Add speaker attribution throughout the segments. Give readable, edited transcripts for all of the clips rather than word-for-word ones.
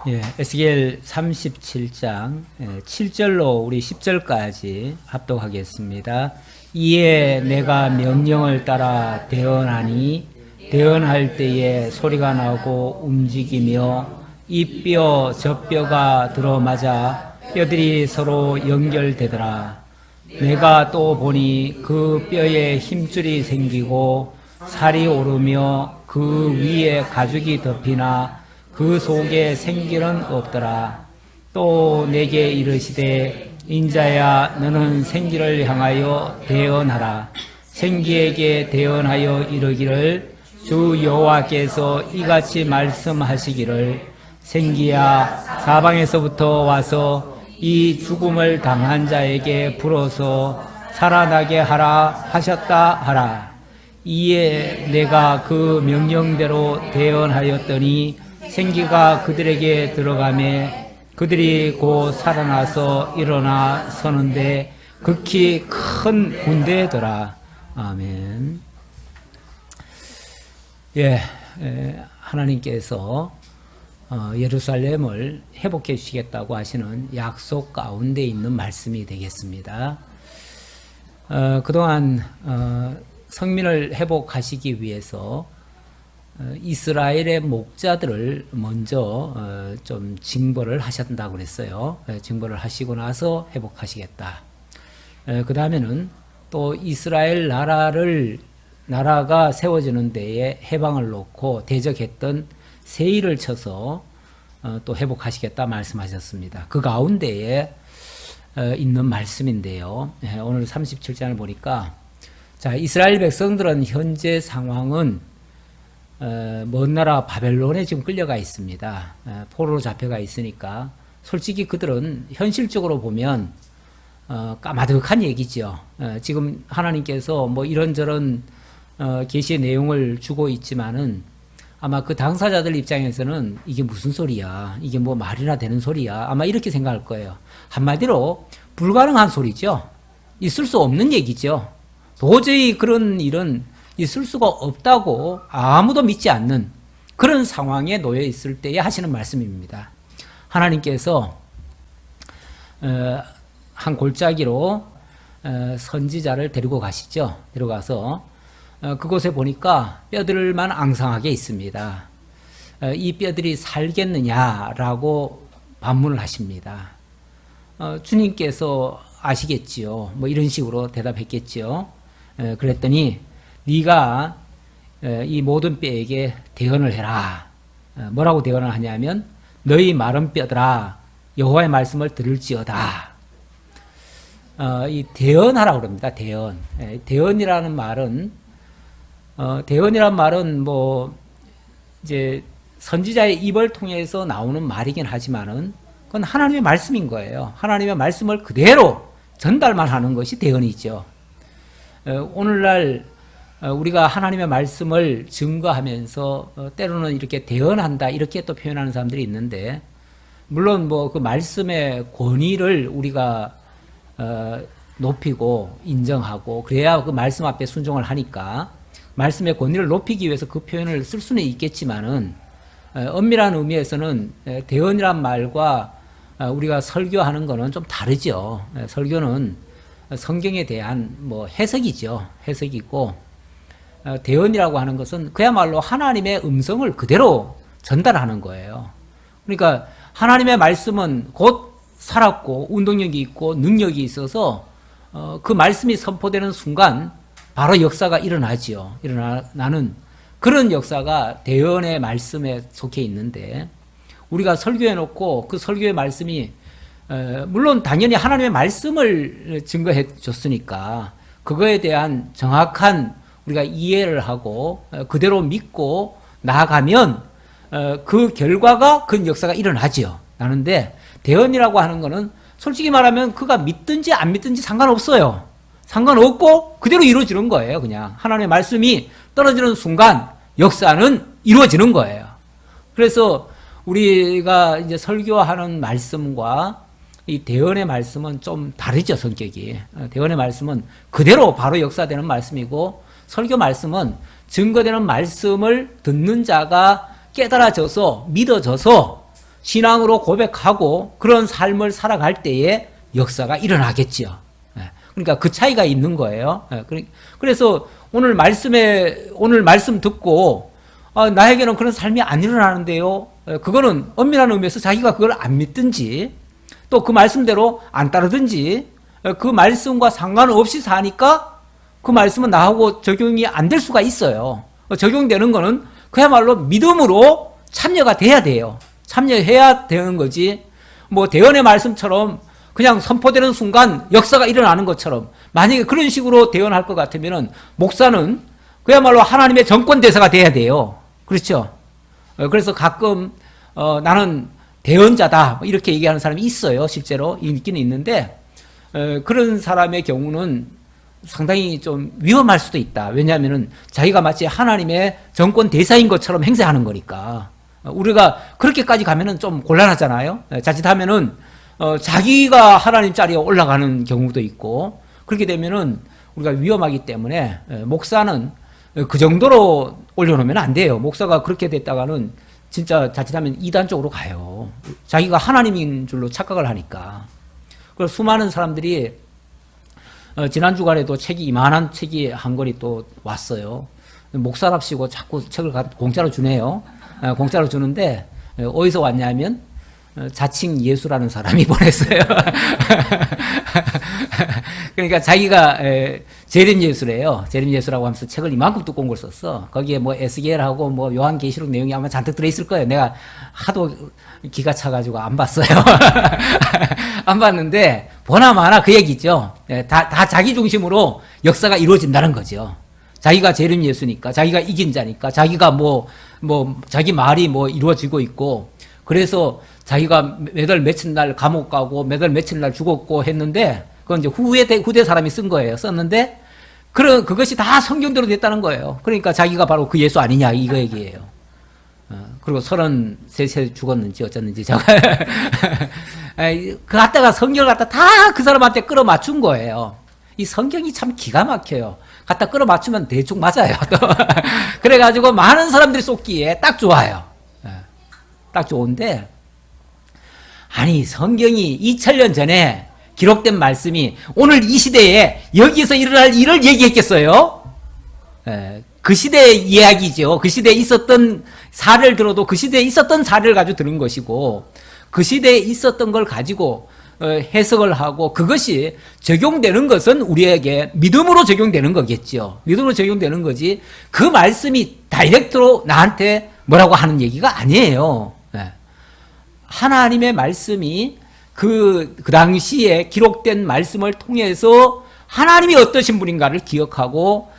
Speaker 1: 에스겔 37장 7절로 우리 10절까지 합독하겠습니다. 이에 내가 명령을 따라 대언하니 대언할 때에 소리가 나고 움직이며 이 뼈 저 뼈가 들어맞아 뼈들이 서로 연결되더라. 내가 또 보니 그 뼈에 힘줄이 생기고 살이 오르며 그 위에 가죽이 덮이나 그 속에 생기는 없더라. 또 내게 이르시되 인자야 너는 생기를 향하여 대언하라. 생기에게 대언하여 이르기를 주 여호와께서 이같이 말씀하시기를 생기야 사방에서부터 와서 이 죽음을 당한 자에게 불어서 살아나게 하라 하셨다 하라. 이에 내가 그 명령대로 대언하였더니 생기가 그들에게 들어가매 그들이 곧 살아나서 일어나 서는데 극히 큰 군대더라. 아멘. 하나님께서 예루살렘을 회복해 주시겠다고 하시는 약속 가운데 있는 말씀이 되겠습니다. 그동안 성민을 회복하시기 위해서 이스라엘의 목자들을 먼저 좀 징벌을 하셨다고 그랬어요. 징벌을 하시고 나서 회복하시겠다. 그 다음에는 또 이스라엘 나라가 세워지는 데에 해방을 놓고 대적했던 세일을 쳐서 또 회복하시겠다 말씀하셨습니다. 그 가운데에 있는 말씀인데요. 오늘 37장을 보니까 자, 이스라엘 백성들은 현재 상황은 먼 나라 바벨론에 지금 끌려가 있습니다. 포로로 잡혀가 있으니까 솔직히 그들은 현실적으로 보면 까마득한 얘기죠. 지금 하나님께서 뭐 이런저런 계시의 내용을 주고 있지만은 아마 그 당사자들 입장에서는 이게 무슨 소리야, 이게 뭐 말이나 되는 소리야, 아마 이렇게 생각할 거예요. 한마디로 불가능한 소리죠. 있을 수 없는 얘기죠. 도저히 그런 일은 있을 수가 없다고 아무도 믿지 않는 그런 상황에 놓여 있을 때에 하시는 말씀입니다. 하나님께서 한 골짜기로 선지자를 데리고 가시죠. 데려가서 그곳에 보니까 뼈들만 앙상하게 있습니다. 이 뼈들이 살겠느냐라고 반문을 하십니다. 주님께서 아시겠지요. 뭐 이런 식으로 대답했겠지요. 그랬더니 네가 이 모든 뼈에게 대언을 해라. 뭐라고 대언을 하냐면 너희 마른 뼈들아 여호와의 말씀을 들을지어다. 이 대언하라고 그럽니다. 대언. 대언이라는 말은 뭐 이제 선지자의 입을 통해서 나오는 말이긴 하지만은 그건 하나님의 말씀인 거예요. 하나님의 말씀을 그대로 전달만 하는 것이 대언이죠. 오늘날 우리가 하나님의 말씀을 증거하면서 때로는 이렇게 대언한다 이렇게 또 표현하는 사람들이 있는데 물론 뭐 그 말씀의 권위를 우리가 높이고 인정하고 그래야 그 말씀 앞에 순종을 하니까 말씀의 권위를 높이기 위해서 그 표현을 쓸 수는 있겠지만은 엄밀한 의미에서는 대언이란 말과 우리가 설교하는 거는 좀 다르죠. 설교는 성경에 대한 뭐 해석이죠. 해석이고 대언이라고 하는 것은 그야말로 하나님의 음성을 그대로 전달하는 거예요. 그러니까 하나님의 말씀은 곧 살았고 운동력이 있고 능력이 있어서 그 말씀이 선포되는 순간 바로 역사가 일어나지요. 일어나는 그런 역사가 대언의 말씀에 속해 있는데 우리가 설교해놓고 그 설교의 말씀이 물론 당연히 하나님의 말씀을 증거해 줬으니까 그거에 대한 정확한 우리가 이해를 하고 그대로 믿고 나아가면 그 결과가 그 역사가 일어나죠. 나는데 대언이라고 하는 거는 솔직히 말하면 그가 믿든지 안 믿든지 상관없어요. 상관없고 그대로 이루어지는 거예요. 그냥 하나님의 말씀이 떨어지는 순간 역사는 이루어지는 거예요. 그래서 우리가 이제 설교하는 말씀과 이 대언의 말씀은 좀 다르죠, 성격이. 대언의 말씀은 그대로 바로 역사되는 말씀이고 설교 말씀은 증거되는 말씀을 듣는 자가 깨달아져서 믿어져서 신앙으로 고백하고 그런 삶을 살아갈 때에 역사가 일어나겠죠. 그러니까 그 차이가 있는 거예요. 그래서 오늘 말씀 듣고 나에게는 그런 삶이 안 일어나는데요. 그거는 엄밀한 의미에서 자기가 그걸 안 믿든지 또 그 말씀대로 안 따르든지 그 말씀과 상관없이 사니까 그 말씀은 나하고 적용이 안 될 수가 있어요. 적용되는 거는 그야말로 믿음으로 참여가 돼야 돼요. 참여해야 되는 거지. 뭐 대언의 말씀처럼 그냥 선포되는 순간 역사가 일어나는 것처럼 만약에 그런 식으로 대언할 것 같으면은 목사는 그야말로 하나님의 정권 대사가 돼야 돼요. 그렇죠? 그래서 가끔 나는 대언자다 이렇게 얘기하는 사람이 있어요. 실제로 있기는 있는데 그런 사람의 경우는 상당히 좀 위험할 수도 있다. 왜냐하면은 자기가 마치 하나님의 정권 대사인 것처럼 행세하는 거니까. 우리가 그렇게까지 가면은 좀 곤란하잖아요. 자칫하면은 자기가 하나님 자리에 올라가는 경우도 있고 그렇게 되면은 우리가 위험하기 때문에 목사는 그 정도로 올려놓으면 안 돼요. 목사가 그렇게 됐다가는 진짜 자칫하면 이단 쪽으로 가요. 자기가 하나님인 줄로 착각을 하니까. 그래서 수많은 사람들이 지난 주간에도 이만한 책이 한 권이 또 왔어요. 목사랍시고 자꾸 책을 공짜로 주네요. 공짜로 주는데 어디서 왔냐면 자칭 예수라는 사람이 보냈어요. 그러니까 자기가 재림 예수래요. 재림 예수라고 하면서 책을 이만큼 두꺼운 걸 썼어. 거기에 뭐 에스겔하고 뭐 요한계시록 내용이 아마 잔뜩 들어있을 거예요. 내가 하도 기가 차가지고 안 봤어요. 안 봤는데 보나마나 그 얘기죠. 다 자기 중심으로 역사가 이루어진다는 거죠. 자기가 재림 예수니까, 자기가 이긴 자니까, 자기가 자기 말이 이루어지고 있고, 그래서 자기가 몇월 며칠 날 감옥 가고 몇월 며칠 날 죽었고 했는데 그건 이제 후대 사람이 쓴 거예요. 썼는데 그것이 다 성경대로 됐다는 거예요. 그러니까 자기가 바로 그 예수 아니냐 이거 얘기예요. 그리고 33세 죽었는지 어쩌는지 그 갖다가 성경을 갖다 다 그 사람한테 끌어맞춘 거예요. 이 성경이 참 기가 막혀요. 갖다 끌어맞추면 대충 맞아요. 그래가지고 많은 사람들이 쏟기에 딱 좋아요. 딱 좋은데 아니 성경이 2000년 전에 기록된 말씀이 오늘 이 시대에 여기서 일어날 일을 얘기했겠어요? 그 시대의 이야기죠. 그 시대에 있었던 사례를 들어도 그 시대에 있었던 사례를 가지고 들은 것이고 그 시대에 있었던 걸 가지고 해석을 하고 그것이 적용되는 것은 우리에게 믿음으로 적용되는 거겠죠. 믿음으로 적용되는 거지 그 말씀이 다이렉트로 나한테 뭐라고 하는 얘기가 아니에요. 하나님의 말씀이 그 당시에 기록된 말씀을 통해서 하나님이 어떠신 분인가를 기억하고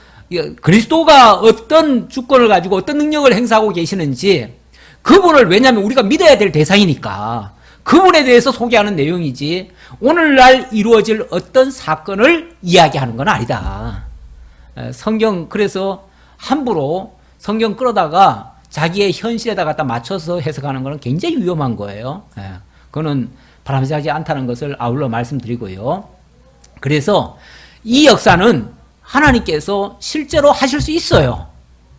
Speaker 1: 그리스도가 어떤 주권을 가지고 어떤 능력을 행사하고 계시는지 그분을 왜냐하면 우리가 믿어야 될 대상이니까 그분에 대해서 소개하는 내용이지 오늘날 이루어질 어떤 사건을 이야기하는 건 아니다. 그래서 함부로 성경 끌어다가 자기의 현실에다 갖다 맞춰서 해석하는 것은 굉장히 위험한 거예요. 그거는 바람직하지 않다는 것을 아울러 말씀드리고요. 그래서 이 역사는 하나님께서 실제로 하실 수 있어요.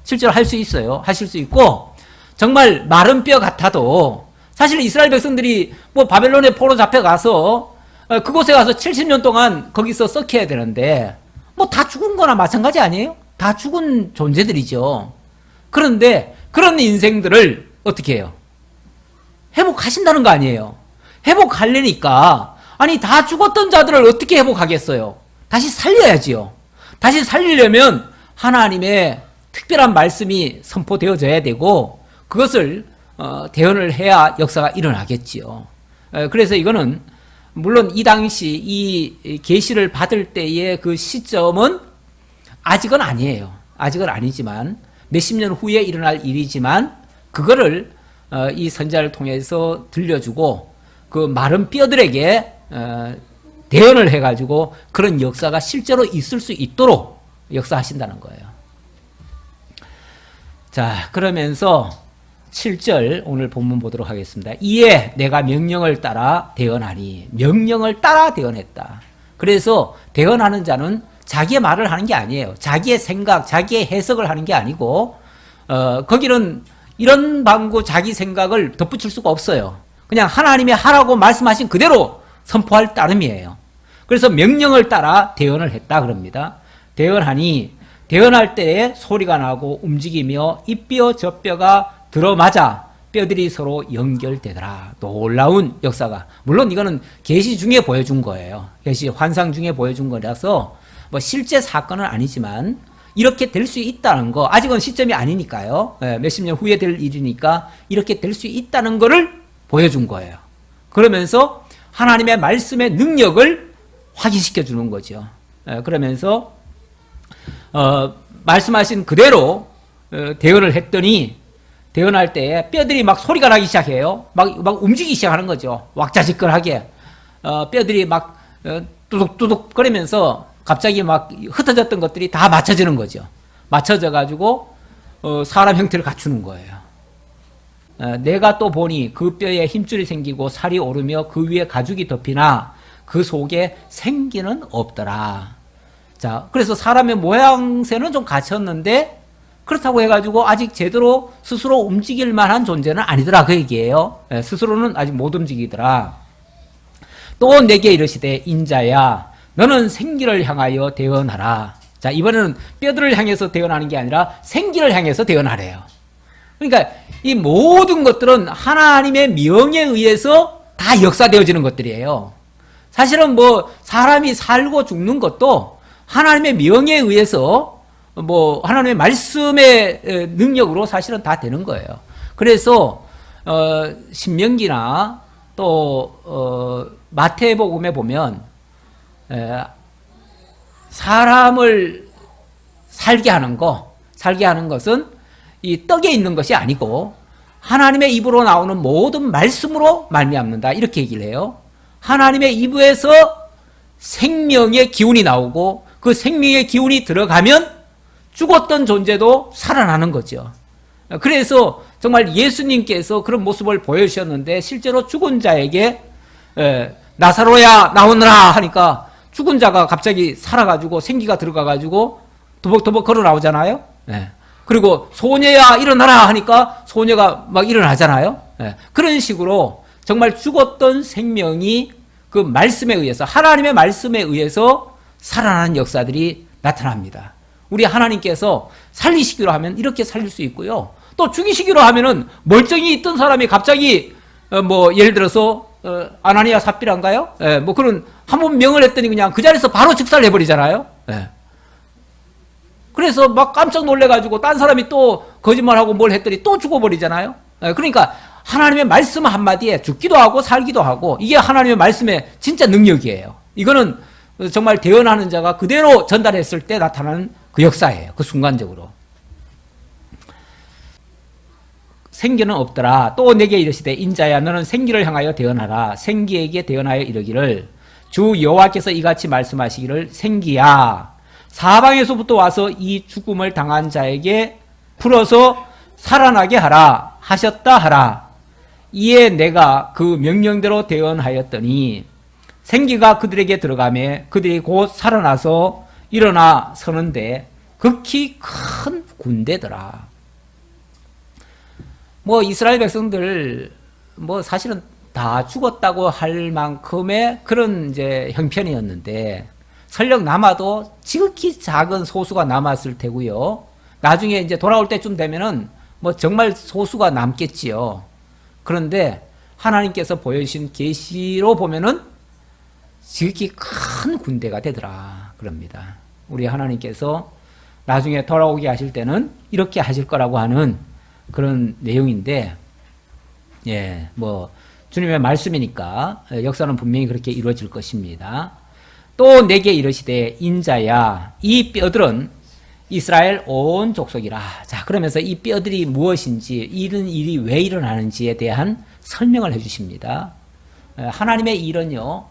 Speaker 1: 실제로 할 수 있어요. 하실 수 있고 정말 마른 뼈 같아도 사실 이스라엘 백성들이 바벨론에 포로 잡혀가서 그곳에 가서 70년 동안 거기서 썩혀야 되는데 다 죽은 거나 마찬가지 아니에요? 다 죽은 존재들이죠. 그런데 그런 인생들을 어떻게 해요? 회복하신다는 거 아니에요. 회복하려니까 아니 다 죽었던 자들을 어떻게 회복하겠어요? 다시 살려야지요. 다시 살리려면 하나님의 특별한 말씀이 선포되어져야 되고 그것을 대언을 해야 역사가 일어나겠지요. 그래서 이거는 물론 이 당시 이 계시를 받을 때의 그 시점은 아직은 아니에요. 아직은 아니지만 몇십 년 후에 일어날 일이지만 그거를 이 선자를 통해서 들려주고 그 마른 뼈들에게 대언을 해가지고 그런 역사가 실제로 있을 수 있도록 역사하신다는 거예요. 자, 그러면서 7절 오늘 본문 보도록 하겠습니다. 이에 내가 명령을 따라 대언하니 명령을 따라 대언했다. 그래서 대언하는 자는 자기의 말을 하는 게 아니에요. 자기의 생각, 자기의 해석을 하는 게 아니고 거기는 이런 방구 자기 생각을 덧붙일 수가 없어요. 그냥 하나님이 하라고 말씀하신 그대로 선포할 따름이에요. 그래서 명령을 따라 대언을 했다 그럽니다. 대언하니 대언할 때에 소리가 나고 움직이며 이 뼈 저 뼈가 들어맞아 뼈들이 서로 연결되더라. 놀라운 역사가. 물론 이거는 계시 중에 보여준 거예요. 계시 환상 중에 보여준 거라서 뭐 실제 사건은 아니지만 이렇게 될 수 있다는 거, 아직은 시점이 아니니까요. 몇십 년 후에 될 일이니까 이렇게 될 수 있다는 거를 보여준 거예요. 그러면서 하나님의 말씀의 능력을 확인시켜 주는 거죠. 그러면서 말씀하신 그대로 대언을 했더니 대언할 때 뼈들이 막 소리가 나기 시작해요. 막 움직이기 시작하는 거죠. 왁자지껄하게 뼈들이 막 뚜둑뚜둑 거리면서 갑자기 막 흩어졌던 것들이 다 맞춰지는 거죠. 맞춰져 가지고 사람 형태를 갖추는 거예요. 내가 또 보니 그 뼈에 힘줄이 생기고 살이 오르며 그 위에 가죽이 덮이나 그 속에 생기는 없더라. 자, 그래서 사람의 모양새는 좀 갖췄는데 그렇다고 해가지고 아직 제대로 스스로 움직일 만한 존재는 아니더라 그 얘기예요. 스스로는 아직 못 움직이더라. 또 내게 이르시되 인자야 너는 생기를 향하여 대언하라. 자, 이번에는 뼈들을 향해서 대언하는 게 아니라 생기를 향해서 대언하래요. 그러니까 이 모든 것들은 하나님의 명에 의해서 다 역사되어지는 것들이에요. 사실은 뭐 사람이 살고 죽는 것도 하나님의 명에 의해서 뭐 하나님의 말씀의 능력으로 사실은 다 되는 거예요. 그래서 신명기나 또 마태복음에 보면 사람을 살게 하는 것은 이 떡에 있는 것이 아니고 하나님의 입으로 나오는 모든 말씀으로 말미암는다 이렇게 얘기를 해요. 하나님의 입에서 생명의 기운이 나오고 그 생명의 기운이 들어가면 죽었던 존재도 살아나는 거죠. 그래서 정말 예수님께서 그런 모습을 보여주셨는데 실제로 죽은 자에게 나사로야 나오너라 하니까 죽은 자가 갑자기 살아가지고 생기가 들어가가지고 도복도복 걸어 나오잖아요. 그리고 소녀야 일어나라 하니까 소녀가 막 일어나잖아요. 그런 식으로 정말 죽었던 생명이 그 말씀에 의해서 하나님의 말씀에 의해서 살아나는 역사들이 나타납니다. 우리 하나님께서 살리시기로 하면 이렇게 살릴 수 있고요. 또 죽이시기로 하면은 멀쩡히 있던 사람이 갑자기 뭐 예를 들어서 아나니아 삽비라인가요? 뭐 그런 한 번 명을 했더니 그냥 그 자리에서 바로 즉사를 해버리잖아요. 그래서 막 깜짝 놀래가지고 딴 사람이 또 거짓말하고 뭘 했더니 또 죽어버리잖아요. 그러니까 하나님의 말씀 한마디에 죽기도 하고 살기도 하고 이게 하나님의 말씀의 진짜 능력이에요. 이거는 정말 대언하는 자가 그대로 전달했을 때 나타나는 그 역사예요. 그 순간적으로. 생기는 없더라. 또 내게 이르시되 인자야 너는 생기를 향하여 대언하라. 생기에게 대언하여 이르기를 주 여호와께서 이같이 말씀하시기를 생기야 사방에서부터 와서 이 죽음을 당한 자에게 풀어서 살아나게 하라 하셨다 하라. 이에 내가 그 명령대로 대언하였더니 생기가 그들에게 들어가매 그들이 곧 살아나서 일어나 서는데 극히 큰 군대더라. 뭐 이스라엘 백성들 뭐 사실은 다 죽었다고 할 만큼의 그런 이제 형편이었는데 설령 남아도 지극히 작은 소수가 남았을 테고요. 나중에 이제 돌아올 때쯤 되면은 뭐 정말 소수가 남겠지요. 그런데 하나님께서 보여주신 계시로 보면은 지극히 큰 군대가 되더라 그럽니다. 우리 하나님께서 나중에 돌아오게 하실 때는 이렇게 하실 거라고 하는 그런 내용인데, 예, 뭐 주님의 말씀이니까 역사는 분명히 그렇게 이루어질 것입니다. 또 내게 이르시되 인자야 이 뼈들은 이스라엘 온 족속이라. 자, 그러면서 이 뼈들이 무엇인지 이런 일이 왜 일어나는지에 대한 설명을 해주십니다. 하나님의 일은요,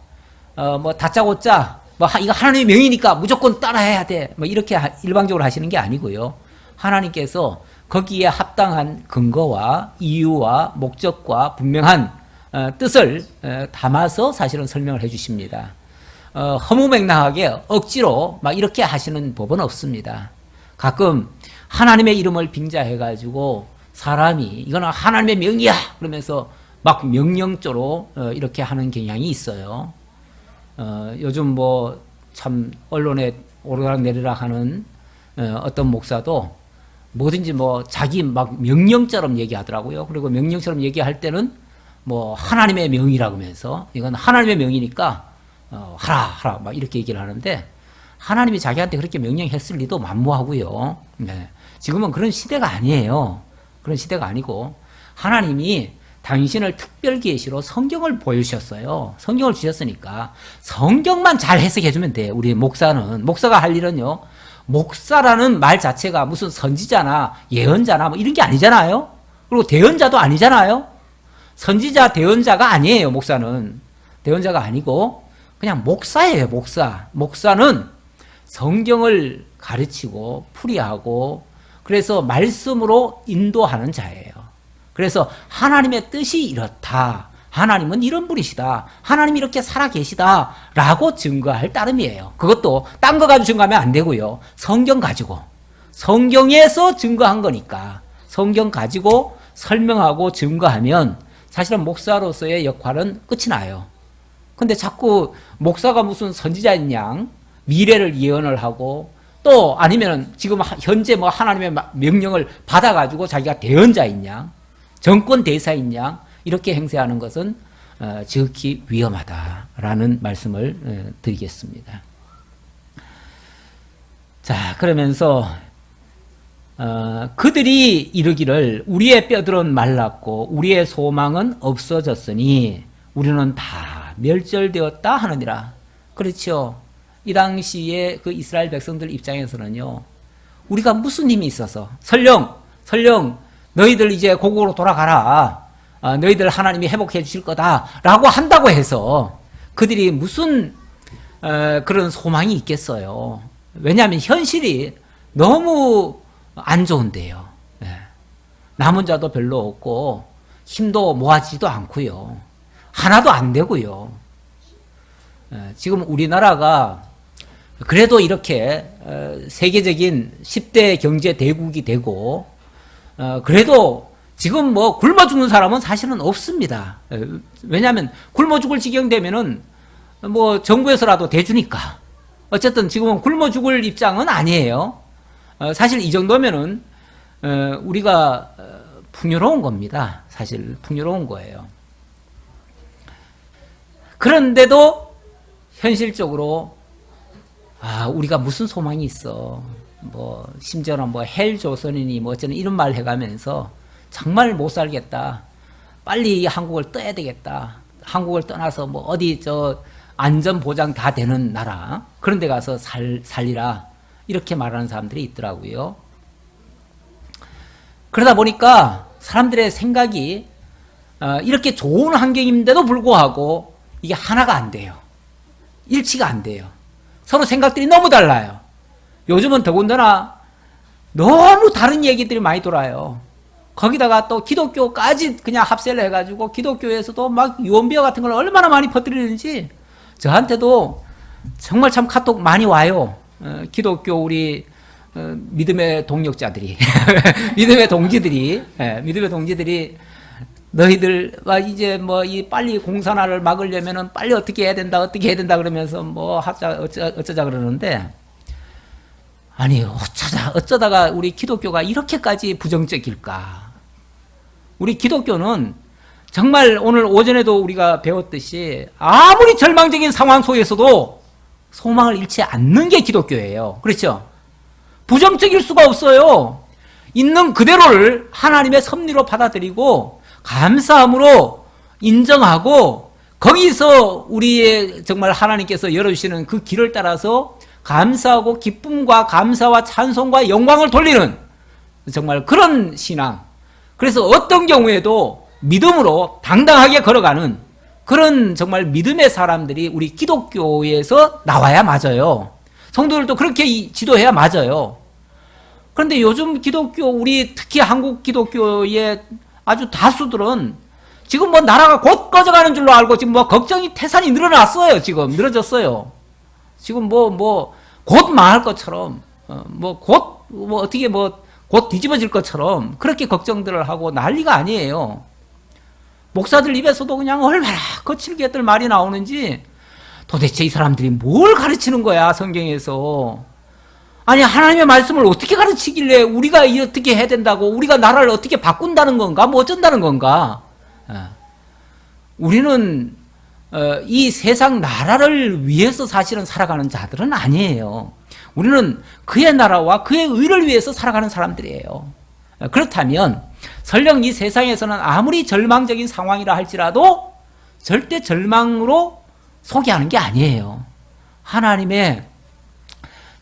Speaker 1: 뭐 다짜고짜 뭐 이거 하나님의 명이니까 무조건 따라해야 돼. 뭐 이렇게 일방적으로 하시는 게 아니고요. 하나님께서 거기에 합당한 근거와 이유와 목적과 분명한 뜻을 담아서 사실은 설명을 해주십니다. 허무맹랑하게 억지로 막 이렇게 하시는 법은 없습니다. 가끔 하나님의 이름을 빙자해가지고 사람이 이거는 하나님의 명이야 그러면서 막 명령조로 이렇게 하는 경향이 있어요. 요즘 뭐 참 언론에 오르락내리락 하는 어떤 목사도 뭐든지 뭐 자기 막 명령처럼 얘기하더라고요. 그리고 명령처럼 얘기할 때는 뭐 하나님의 명이라고 하면서 이건 하나님의 명이니까 하라 막 이렇게 얘기를 하는데 하나님이 자기한테 그렇게 명령했을 리도 만무하고요. 네. 지금은 그런 시대가 아니에요. 그런 시대가 아니고 하나님이 당신을 특별 계시로 성경을 보여주셨어요. 성경을 주셨으니까 성경만 잘 해석해 주면 돼요. 우리 목사가 할 일은요. 목사라는 말 자체가 무슨 선지자나 예언자나 뭐 이런 게 아니잖아요. 그리고 대언자도 아니잖아요. 선지자, 대언자가 아니에요. 목사는 대언자가 아니고 그냥 목사예요. 목사는 성경을 가르치고 풀이하고 그래서 말씀으로 인도하는 자예요. 그래서 하나님의 뜻이 이렇다. 하나님은 이런 분이시다. 하나님이 이렇게 살아계시다. 라고 증거할 따름이에요. 그것도 딴 거 가지고 증거하면 안 되고요. 성경 가지고. 성경에서 증거한 거니까. 성경 가지고 설명하고 증거하면 사실은 목사로서의 역할은 끝이 나요. 근데 자꾸 목사가 무슨 선지자인 양 미래를 예언을 하고 또 아니면 지금 현재 뭐 하나님의 명령을 받아가지고 자기가 대언자인 양 정권 대사인 양 이렇게 행세하는 것은 지극히 위험하다라는 말씀을 드리겠습니다. 자, 그러면서 그들이 이르기를 우리의 뼈들은 말랐고 우리의 소망은 없어졌으니 우리는 다 멸절되었다 하느니라. 그렇죠. 이 당시에 그 이스라엘 백성들 입장에서는요. 우리가 무슨 힘이 있어서 설령 너희들 이제 고국으로 돌아가라. 너희들 하나님이 회복해 주실 거다라고 한다고 해서 그들이 무슨 그런 소망이 있겠어요. 왜냐하면 현실이 너무 안 좋은데요. 남은 자도 별로 없고 힘도 모아지도 않고요. 하나도 안 되고요. 지금 우리나라가 그래도 이렇게 세계적인 10대 경제 대국이 되고 그래도 지금 뭐 굶어 죽는 사람은 사실은 없습니다. 왜냐하면 굶어 죽을 지경 되면은 뭐 정부에서라도 대주니까. 어쨌든 지금은 굶어 죽을 입장은 아니에요. 사실 이 정도면은 우리가 풍요로운 겁니다. 사실 풍요로운 거예요. 그런데도 현실적으로 우리가 무슨 소망이 있어. 뭐 심지어는 뭐 헬조선이니 뭐 어쩌는 이런 말 해가면서 정말 못 살겠다. 빨리 한국을 떠야 되겠다. 한국을 떠나서 뭐 어디 저 안전 보장 다 되는 나라 그런 데 가서 살리라. 이렇게 말하는 사람들이 있더라고요. 그러다 보니까 사람들의 생각이 이렇게 좋은 환경인데도 불구하고 이게 하나가 안 돼요. 일치가 안 돼요. 서로 생각들이 너무 달라요. 요즘은 더군다나 너무 다른 얘기들이 많이 돌아요. 거기다가 또 기독교까지 그냥 합세를 해가지고 기독교에서도 막 유언비어 같은 걸 얼마나 많이 퍼뜨리는지 저한테도 정말 참 카톡 많이 와요. 기독교 우리 믿음의 동력자들이 믿음의 동지들이 너희들 이제 뭐 이 빨리 공산화를 막으려면은 빨리 어떻게 해야 된다 그러면서 뭐 어쩌자 그러는데 아니 어쩌다가 우리 기독교가 이렇게까지 부정적일까? 우리 기독교는 정말 오늘 오전에도 우리가 배웠듯이 아무리 절망적인 상황 속에서도 소망을 잃지 않는 게 기독교예요. 그렇죠? 부정적일 수가 없어요. 있는 그대로를 하나님의 섭리로 받아들이고 감사함으로 인정하고 거기서 우리의 정말 하나님께서 열어주시는 그 길을 따라서 감사하고 기쁨과 감사와 찬송과 영광을 돌리는 정말 그런 신앙. 그래서 어떤 경우에도 믿음으로 당당하게 걸어가는 그런 정말 믿음의 사람들이 우리 기독교에서 나와야 맞아요. 성도들도 그렇게 지도해야 맞아요. 그런데 요즘 기독교, 우리 특히 한국 기독교의 아주 다수들은 지금 뭐 나라가 곧 꺼져가는 줄로 알고 지금 뭐 걱정이 태산이 늘어났어요. 지금 늘어졌어요. 지금 곧 망할 것처럼, 곧 뒤집어질 것처럼 그렇게 걱정들을 하고 난리가 아니에요. 목사들 입에서도 그냥 얼마나 거칠게들 말이 나오는지 도대체 이 사람들이 뭘 가르치는 거야, 성경에서. 아니, 하나님의 말씀을 어떻게 가르치길래 우리가 어떻게 해야 된다고, 우리가 나라를 어떻게 바꾼다는 건가, 뭐 어쩐다는 건가. 우리는 이 세상 나라를 위해서 사실은 살아가는 자들은 아니에요. 우리는 그의 나라와 그의 의를 위해서 살아가는 사람들이에요. 그렇다면 설령 이 세상에서는 아무리 절망적인 상황이라 할지라도 절대 절망으로 소개하는 게 아니에요. 하나님의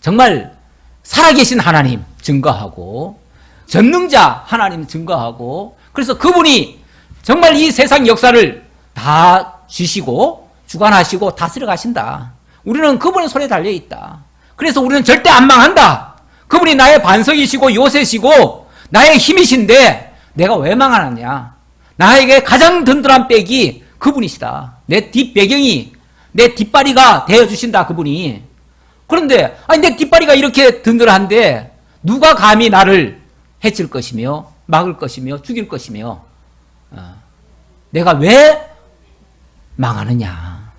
Speaker 1: 정말 살아계신 하나님 증거하고 전능자 하나님 증거하고, 그래서 그분이 정말 이 세상 역사를 다 주시고 주관하시고 다스려 가신다. 우리는 그분의 손에 달려있다. 그래서 우리는 절대 안 망한다. 그분이 나의 반석이시고 요새시고 나의 힘이신데 내가 왜 망하느냐. 나에게 가장 든든한 백이 그분이시다. 내 뒷배경이, 내 뒷바리가 되어주신다, 그분이. 그런데 아니, 내 뒷바리가 이렇게 든든한데 누가 감히 나를 해칠 것이며 막을 것이며 죽일 것이며 내가 왜 망하느냐.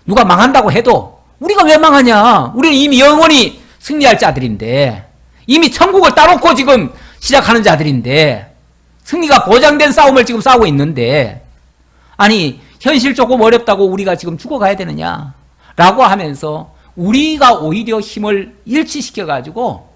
Speaker 1: 누가 망한다고 해도 우리가 왜 망하냐. 우리는 이미 영원히 승리할 자들인데, 이미 천국을 따놓고 지금 시작하는 자들인데, 승리가 보장된 싸움을 지금 싸우고 있는데, 아니 현실 조금 어렵다고 우리가 지금 죽어가야 되느냐 라고 하면서 우리가 오히려 힘을 일치시켜 가지고,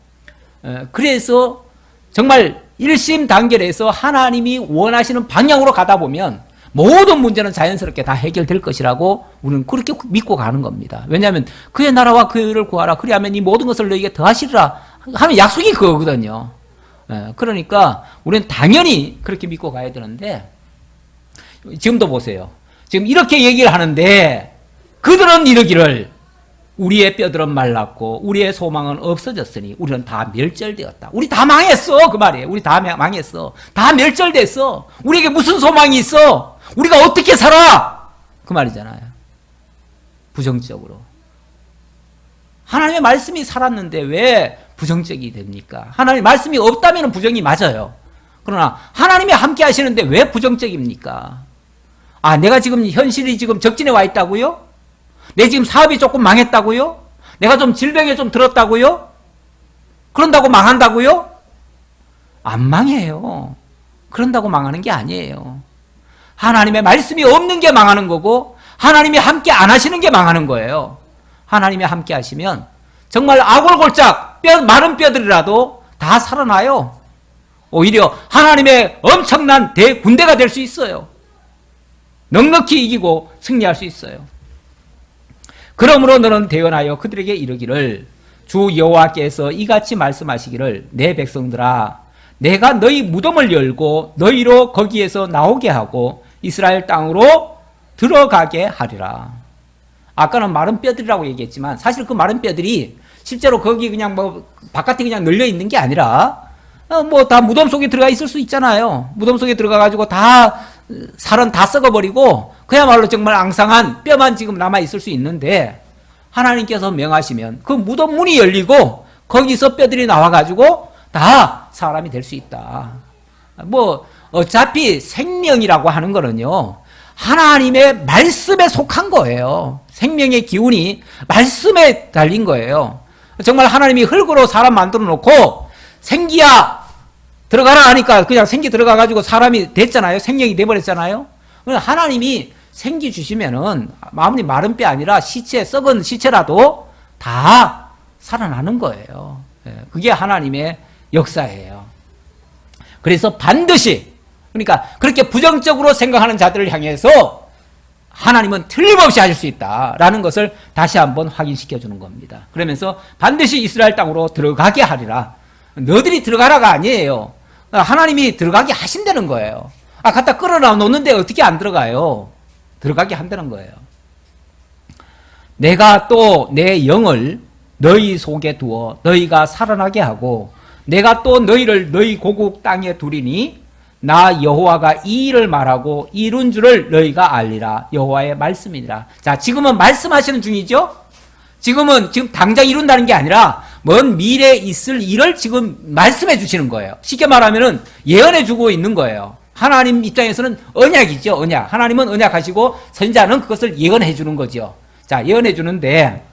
Speaker 1: 그래서 정말 일심단결해서 하나님이 원하시는 방향으로 가다 보면 모든 문제는 자연스럽게 다 해결될 것이라고 우리는 그렇게 믿고 가는 겁니다. 왜냐하면 그의 나라와 그의 의를 구하라, 그리하면 이 모든 것을 너에게 더하시리라 하는 약속이 그거거든요. 그러니까 우리는 당연히 그렇게 믿고 가야 되는데, 지금도 보세요. 지금 이렇게 얘기를 하는데 그들은 이르기를 우리의 뼈들은 말랐고 우리의 소망은 없어졌으니 우리는 다 멸절되었다. 우리 다 망했어, 그 말이에요. 우리 다 망했어. 다 멸절됐어. 우리에게 무슨 소망이 있어? 우리가 어떻게 살아? 그 말이잖아요. 부정적으로. 하나님의 말씀이 살았는데 왜 부정적이 됩니까? 하나님의 말씀이 없다면 부정이 맞아요. 그러나 하나님이 함께 하시는데 왜 부정적입니까? 아, 내가 지금 현실이 지금 적진에 와 있다고요? 내 지금 사업이 조금 망했다고요? 내가 좀 질병에 좀 들었다고요? 그런다고 망한다고요? 안 망해요. 그런다고 망하는 게 아니에요. 하나님의 말씀이 없는 게 망하는 거고, 하나님이 함께 안 하시는 게 망하는 거예요. 하나님이 함께 하시면 정말 아골골짝 마른 뼈들이라도 다 살아나요. 오히려 하나님의 엄청난 대군대가 될 수 있어요. 넉넉히 이기고 승리할 수 있어요. 그러므로 너는 대언하여 그들에게 이르기를 주 여호와께서 이같이 말씀하시기를 내 백성들아, 내가 너희 무덤을 열고 너희로 거기에서 나오게 하고 이스라엘 땅으로 들어가게 하리라. 아까는 마른 뼈들이라고 얘기했지만 사실 그 마른 뼈들이 실제로 거기 그냥 뭐 바깥에 그냥 널려 있는 게 아니라 뭐 다 무덤 속에 들어가 있을 수 있잖아요. 무덤 속에 들어가 가지고 다 살은 다 썩어버리고 그야말로 정말 앙상한 뼈만 지금 남아 있을 수 있는데, 하나님께서 명하시면 그 무덤 문이 열리고 거기서 뼈들이 나와 가지고 다 사람이 될 수 있다. 뭐 어차피 생명이라고 하는 거는요, 하나님의 말씀에 속한 거예요. 생명의 기운이 말씀에 달린 거예요. 정말 하나님이 흙으로 사람 만들어 놓고 생기야 들어가라 하니까 그냥 생기 들어가 가지고 사람이 됐잖아요. 생명이 돼버렸잖아요. 하나님이 생기 주시면은 아무리 마른 뼈 아니라 시체, 썩은 시체라도 다 살아나는 거예요. 그게 하나님의 역사예요. 그래서 반드시, 그러니까 그렇게 부정적으로 생각하는 자들을 향해서 하나님은 틀림없이 하실 수 있다라는 것을 다시 한번 확인시켜 주는 겁니다. 그러면서 반드시 이스라엘 땅으로 들어가게 하리라. 너들이 들어가라가 아니에요. 하나님이 들어가게 하신다는 거예요. 갖다 끌어놔 놓는데 어떻게 안 들어가요? 들어가게 한다는 거예요. 내가 또 내 영을 너희 속에 두어 너희가 살아나게 하고 내가 또 너희를 너희 고국 땅에 두리니 나 여호와가 이 일을 말하고 이룬 줄을 너희가 알리라. 여호와의 말씀이니라. 자, 지금은 말씀하시는 중이죠? 지금 당장 이룬다는 게 아니라 먼 미래에 있을 일을 지금 말씀해 주시는 거예요. 쉽게 말하면은 예언해 주고 있는 거예요. 하나님 입장에서는 언약이죠. 언약. 하나님은 언약하시고 선지자는 그것을 예언해 주는 거죠. 자, 예언해 주는데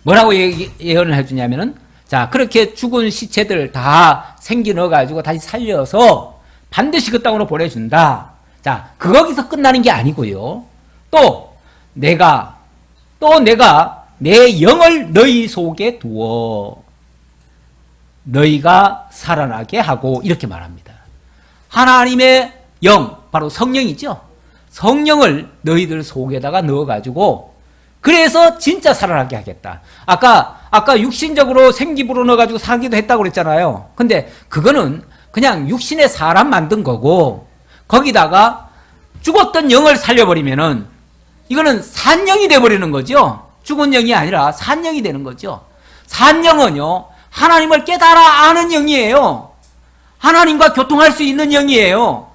Speaker 1: 뭐라고 예언을 해 주냐면은 자, 그렇게 죽은 시체들 다 생기 넣어 가지고 다시 살려서 반드시 그 땅으로 보내 준다. 자, 거기서 끝나는 게 아니고요. 또 내가 내 영을 너희 속에 두어 너희가 살아나게 하고 이렇게 말합니다. 하나님의 영, 바로 성령이죠. 성령을 너희들 속에다가 넣어가지고 그래서 진짜 살아나게 하겠다. 아까 육신적으로 생기 불어넣어가지고 살기도 했다고 그랬잖아요. 근데 그거는 그냥 육신의 사람 만든 거고 거기다가 죽었던 영을 살려버리면은 이거는 산영이 돼버리는 거죠. 죽은 영이 아니라 산영이 되는 거죠. 산영은요, 하나님을 깨달아 아는 영이에요. 하나님과 교통할 수 있는 영이에요.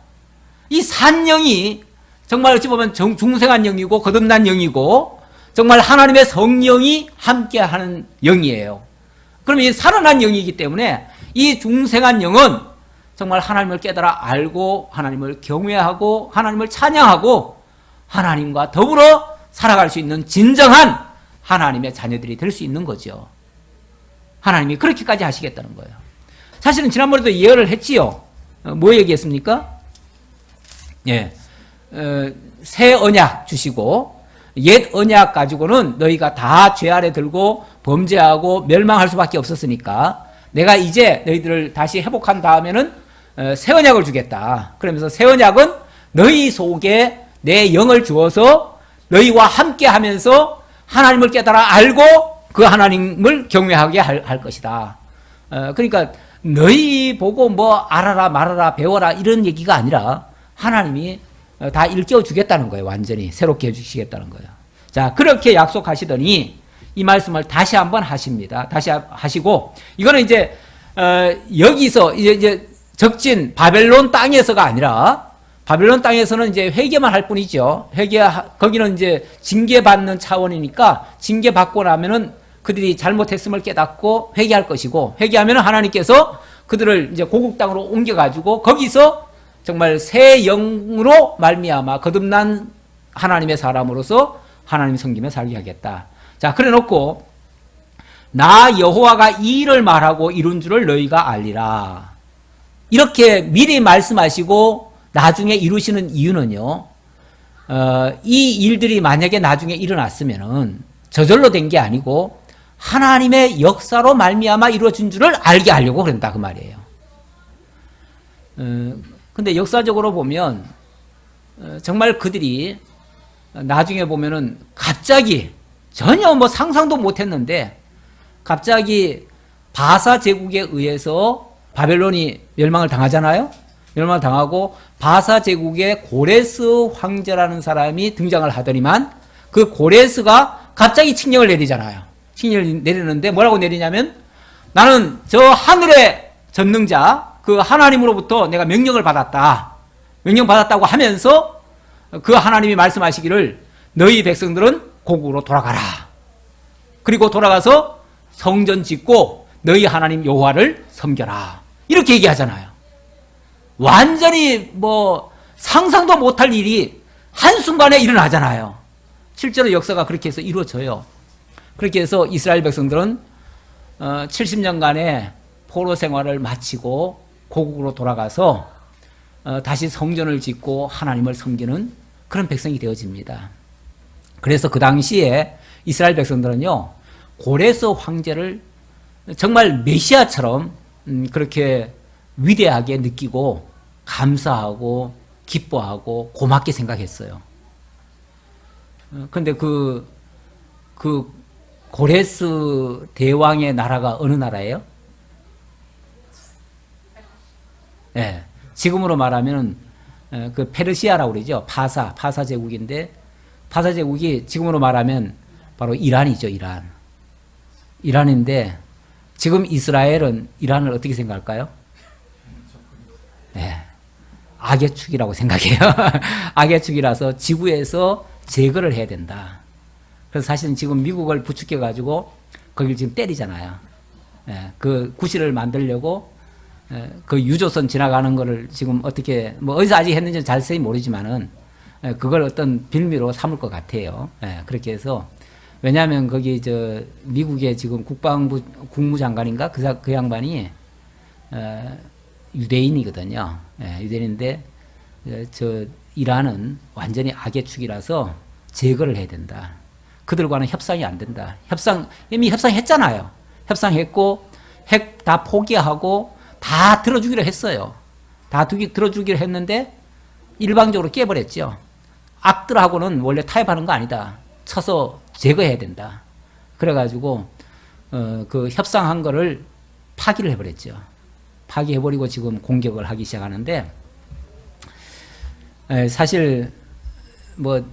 Speaker 1: 이 산영이 정말 어찌 보면 중생한 영이고 거듭난 영이고 정말 하나님의 성령이 함께하는 영이에요. 그러면 이 살아난 영이기 때문에 이 중생한 영은 정말 하나님을 깨달아 알고 하나님을 경외하고 하나님을 찬양하고 하나님과 더불어 살아갈 수 있는 진정한 하나님의 자녀들이 될 수 있는 거죠. 하나님이 그렇게까지 하시겠다는 거예요. 사실은 지난번에도 예언을 했지요. 뭐 얘기했습니까? 예, 새 언약 주시고 옛 언약 가지고는 너희가 다 죄 아래 들고 범죄하고 멸망할 수밖에 없었으니까 내가 이제 너희들을 다시 회복한 다음에는 새 언약을 주겠다. 그러면서 새 언약은 너희 속에 내 영을 주어서 너희와 함께 하면서 하나님을 깨달아 알고 그 하나님을 경외하게 할 것이다. 그러니까 너희 보고 뭐 알아라 말아라 배워라 이런 얘기가 아니라 하나님이 다 일깨워 주겠다는 거예요. 완전히 새롭게 해주시겠다는 거예요. 자, 그렇게 약속하시더니 이 말씀을 다시 한번 하십니다. 다시 하시고 이거는 이제 여기서 이제 적진 바벨론 땅에서가 아니라 바벨론 땅에서는 이제 회개만 할 뿐이죠. 거기는 이제 징계받는 차원이니까 징계받고 나면은 그들이 잘못했음을 깨닫고 회개할 것이고 회개하면은 하나님께서 그들을 이제 고국 땅으로 옮겨가지고 거기서 정말 새 영으로 말미암아 거듭난 하나님의 사람으로서 하나님 섬기며 살게 하겠다. 자, 그래 놓고 나 여호와가 이 일을 말하고 이룬 줄을 너희가 알리라. 이렇게 미리 말씀하시고 나중에 이루시는 이유는요. 이 일들이 만약에 나중에 일어났으면은 저절로 된 게 아니고 하나님의 역사로 말미암아 이루어진 줄을 알게 하려고 그런다 그 말이에요. 근데 역사적으로 보면 정말 그들이 나중에 보면은 갑자기 전혀 뭐 상상도 못했는데 갑자기 바사 제국에 의해서 바벨론이 멸망을 당하잖아요. 멸망을 당하고 바사 제국의 고레스 황제라는 사람이 등장을 하더니만 그 고레스가 갑자기 칙령을 내리잖아요. 칙령을 내리는데 뭐라고 내리냐면 나는 저 하늘의 전능자 그 하나님으로부터 내가 명령을 받았다. 명령 받았다고 하면서 그 하나님이 말씀하시기를 너희 백성들은 고국으로 돌아가라. 그리고 돌아가서 성전 짓고 너희 하나님 여호와를 섬겨라. 이렇게 얘기하잖아요. 완전히 뭐 상상도 못할 일이 한순간에 일어나잖아요. 실제로 역사가 그렇게 해서 이루어져요. 그렇게 해서 이스라엘 백성들은 70년간의 포로 생활을 마치고 고국으로 돌아가서 다시 성전을 짓고 하나님을 섬기는 그런 백성이 되어집니다. 그래서 그 당시에 이스라엘 백성들은요, 고레스 황제를 정말 메시아처럼 그렇게 위대하게 느끼고 감사하고 기뻐하고 고맙게 생각했어요. 그런데 그 고레스 대왕의 나라가 어느 나라예요? 네, 지금으로 말하면 그 페르시아라고 그러죠. 파사 제국인데 파사 제국이 지금으로 말하면 바로 이란이죠. 이란인데 지금 이스라엘은 이란을 어떻게 생각할까요? 네, 악의 축이라고 생각해요. 악의 축이라서 지구에서 제거를 해야 된다. 그래서 사실은 지금 미국을 부추겨 가지고 거기를 지금 때리잖아요. 그 구실을 만들려고 그 유조선 지나가는 거를 지금 어떻게 뭐 어디서 아직 했는지 자세히 모르지만은 그걸 어떤 빌미로 삼을 것 같아요. 그렇게 해서 왜냐하면 거기 저 미국의 지금 국무장관인가 그 양반이 유대인이거든요. 유대인인데 저 이란은 완전히 악의 축이라서 제거를 해야 된다. 그들과는 협상이 안 된다. 이미 협상했잖아요. 협상했고 핵 다 포기하고 다 들어주기로 했어요. 다 들어주기로 했는데 일방적으로 깨버렸죠. 악들하고는 원래 타협하는 거 아니다. 쳐서 제거해야 된다. 그래가지고 그 협상한 거를 파기를 해버렸죠. 파기해버리고 지금 공격을 하기 시작하는데 사실 뭐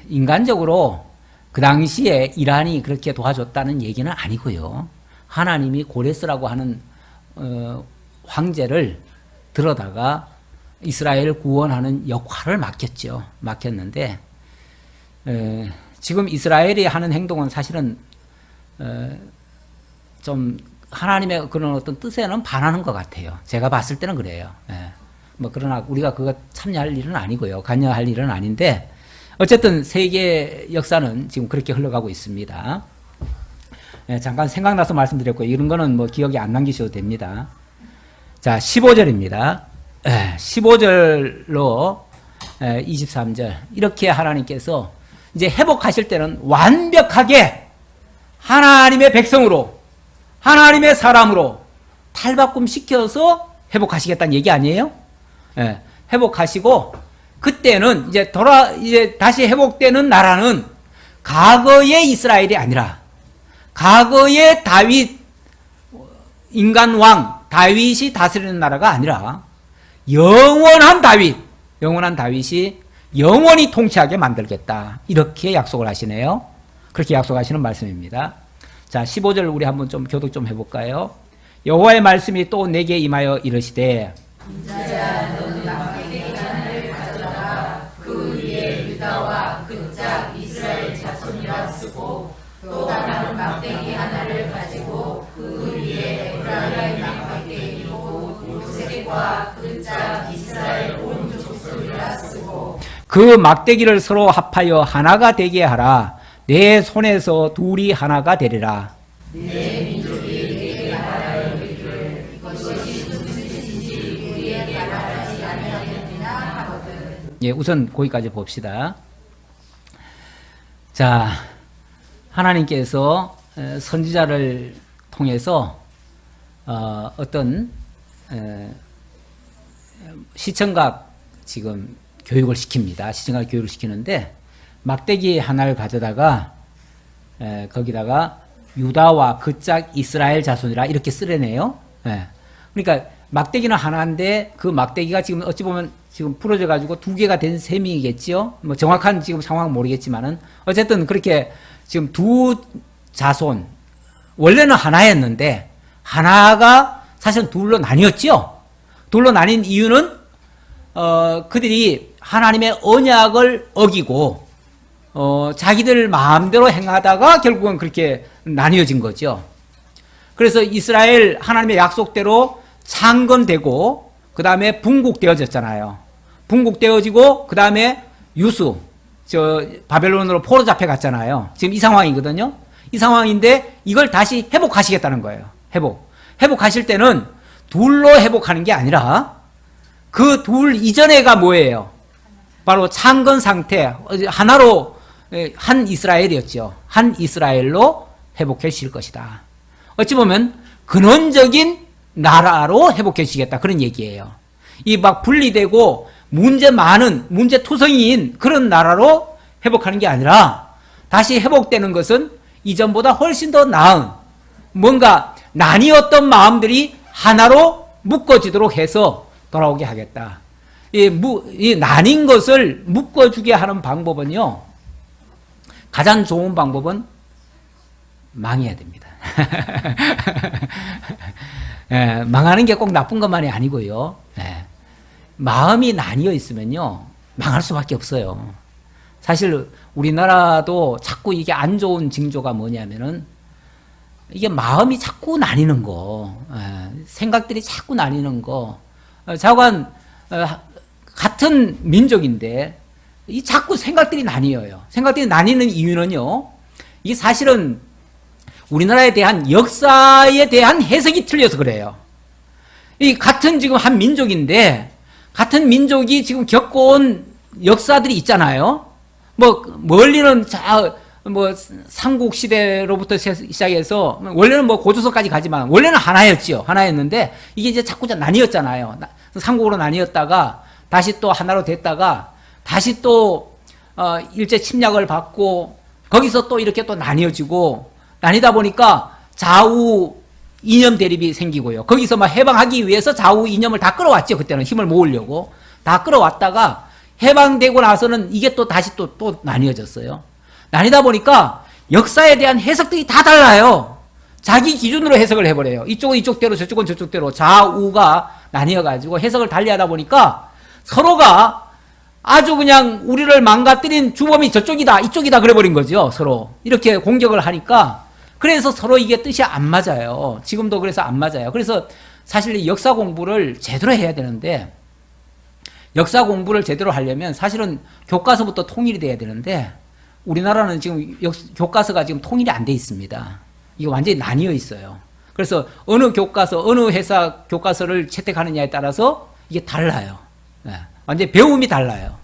Speaker 1: 인간적으로 그 당시에 이란이 그렇게 도와줬다는 얘기는 아니고요. 하나님이 고레스라고 하는 황제를 들어다가 이스라엘을 구원하는 역할을 맡겼죠. 맡겼는데 지금 이스라엘이 하는 행동은 사실은 좀 하나님의 그런 어떤 뜻에는 반하는 것 같아요. 제가 봤을 때는 그래요. 뭐 그러나 우리가 그거 참여할 일은 아니고요. 관여할 일은 아닌데 어쨌든 세계 역사는 지금 그렇게 흘러가고 있습니다. 잠깐 생각나서 말씀드렸고요. 이런 거는 뭐 기억이 안 남기셔도 됩니다. 자, 15절입니다. 15절로 23절 이렇게 하나님께서 이제 회복하실 때는 완벽하게 하나님의 백성으로 하나님의 사람으로 탈바꿈 시켜서 회복하시겠다는 얘기 아니에요? 회복하시고 그때는 이제 다시 회복되는 나라는 과거의 이스라엘이 아니라 과거의 다윗 인간 왕 다윗이 다스리는 나라가 아니라 영원한 다윗이 영원히 통치하게 만들겠다. 이렇게 약속을 하시네요. 그렇게 약속하시는 말씀입니다. 자, 15절 우리 한번 좀 교독 좀 해볼까요? 여호와의 말씀이 또 내게 임하여 이르시되
Speaker 2: 인자야 너는 막대기 하나를 가져다가 그 위에 유다와 그 짝 이스라엘 자손이라 쓰고 또 다른 막대기 하나를 가지고 그 위에 에브라임의 막대기로 요셉과 그 짝 이스라엘 온 족속이라 쓰고
Speaker 1: 그 막대기를 서로 합하여 하나가 되게 하라. 내 손에서 둘이 하나가 되리라.
Speaker 2: 내 민족이 내게 나라를 이르기를 이것이 무슨 뜻인지 우리에게 말하지 아니하겠느냐 하거든.
Speaker 1: 예, 우선 거기까지 봅시다. 자, 하나님께서 선지자를 통해서 어떤 시청각 지금 교육을 시킵니다. 시청각 교육을 시키는데 막대기 하나를 가져다가 거기다가 유다와 그 짝 이스라엘 자손이라 이렇게 쓰려네요. 그러니까 막대기는 하나인데 그 막대기가 지금 어찌 보면 지금 부러져 가지고 두 개가 된 셈이겠지요. 뭐 정확한 지금 상황은 모르겠지만은 어쨌든 그렇게 지금 두 자손 원래는 하나였는데 하나가 사실 둘로 나뉘었죠. 둘로 나뉜 이유는 그들이 하나님의 언약을 어기고 자기들 마음대로 행하다가 결국은 그렇게 나뉘어진 거죠. 그래서 이스라엘 하나님의 약속대로 창건되고 그 다음에 분국되어졌잖아요. 분국되어지고 그 다음에 바벨론으로 포로 잡혀갔잖아요. 지금 이 상황이거든요. 이 상황인데 이걸 다시 회복하시겠다는 거예요. 회복하실 때는 둘로 회복하는 게 아니라 그 둘 이전에가 뭐예요? 바로 창건 상태, 하나로 한 이스라엘이었죠. 한 이스라엘로 회복해 주실 것이다. 어찌 보면 근원적인 나라로 회복해 주시겠다. 그런 얘기예요. 이 막 분리되고 문제투성이인 그런 나라로 회복하는 게 아니라 다시 회복되는 것은 이전보다 훨씬 더 나은 뭔가 나뉘었던 마음들이 하나로 묶어지도록 해서 돌아오게 하겠다. 이 나뉜 것을 묶어주게 하는 방법은요, 가장 좋은 방법은 망해야 됩니다. 망하는 게 꼭 나쁜 것만이 아니고요. 마음이 나뉘어 있으면요, 망할 수밖에 없어요. 사실 우리나라도 자꾸 이게 안 좋은 징조가 뭐냐면은 이게 마음이 자꾸 나뉘는 거, 생각들이 자꾸 나뉘는 거. 자관 같은 민족인데 이 자꾸 생각들이 나뉘어요. 생각들이 나뉘는 이유는요. 이게 사실은 우리나라에 대한 역사에 대한 해석이 틀려서 그래요. 이 같은 지금 한 민족인데 같은 민족이 지금 겪어온 역사들이 있잖아요. 뭐 멀리는 뭐 삼국 시대로부터 시작해서 원래는 뭐 고조선까지 가지만 원래는 하나였지요. 하나였는데 이게 이제 자꾸 나뉘었잖아요. 삼국으로 나뉘었다가 다시 또 하나로 됐다가 다시 또 일제 침략을 받고 거기서 또 이렇게 또 나뉘어지고 나뉘다 보니까 좌우 이념 대립이 생기고요. 거기서 막 해방하기 위해서 좌우 이념을 다 끌어왔죠. 그때는 힘을 모으려고 다 끌어왔다가 해방되고 나서는 이게 또 다시 또 나뉘어졌어요. 나뉘다 보니까 역사에 대한 해석들이 다 달라요. 자기 기준으로 해석을 해버려요. 이쪽은 이쪽대로 저쪽은 저쪽대로 좌우가 나뉘어가지고 해석을 달리하다 보니까 서로가 아주 그냥 우리를 망가뜨린 주범이 저쪽이다 이쪽이다 그래버린 거죠. 서로 이렇게 공격을 하니까 그래서 서로 이게 뜻이 안 맞아요. 지금도 그래서 안 맞아요. 그래서 사실 역사 공부를 제대로 해야 되는데 역사 공부를 제대로 하려면 사실은 교과서부터 통일이 돼야 되는데 우리나라는 지금 교과서가 지금 통일이 안 돼 있습니다. 이게 완전히 나뉘어 있어요. 그래서 어느 교과서, 어느 회사 교과서를 채택하느냐에 따라서 이게 달라요. 완전히 배움이 달라요.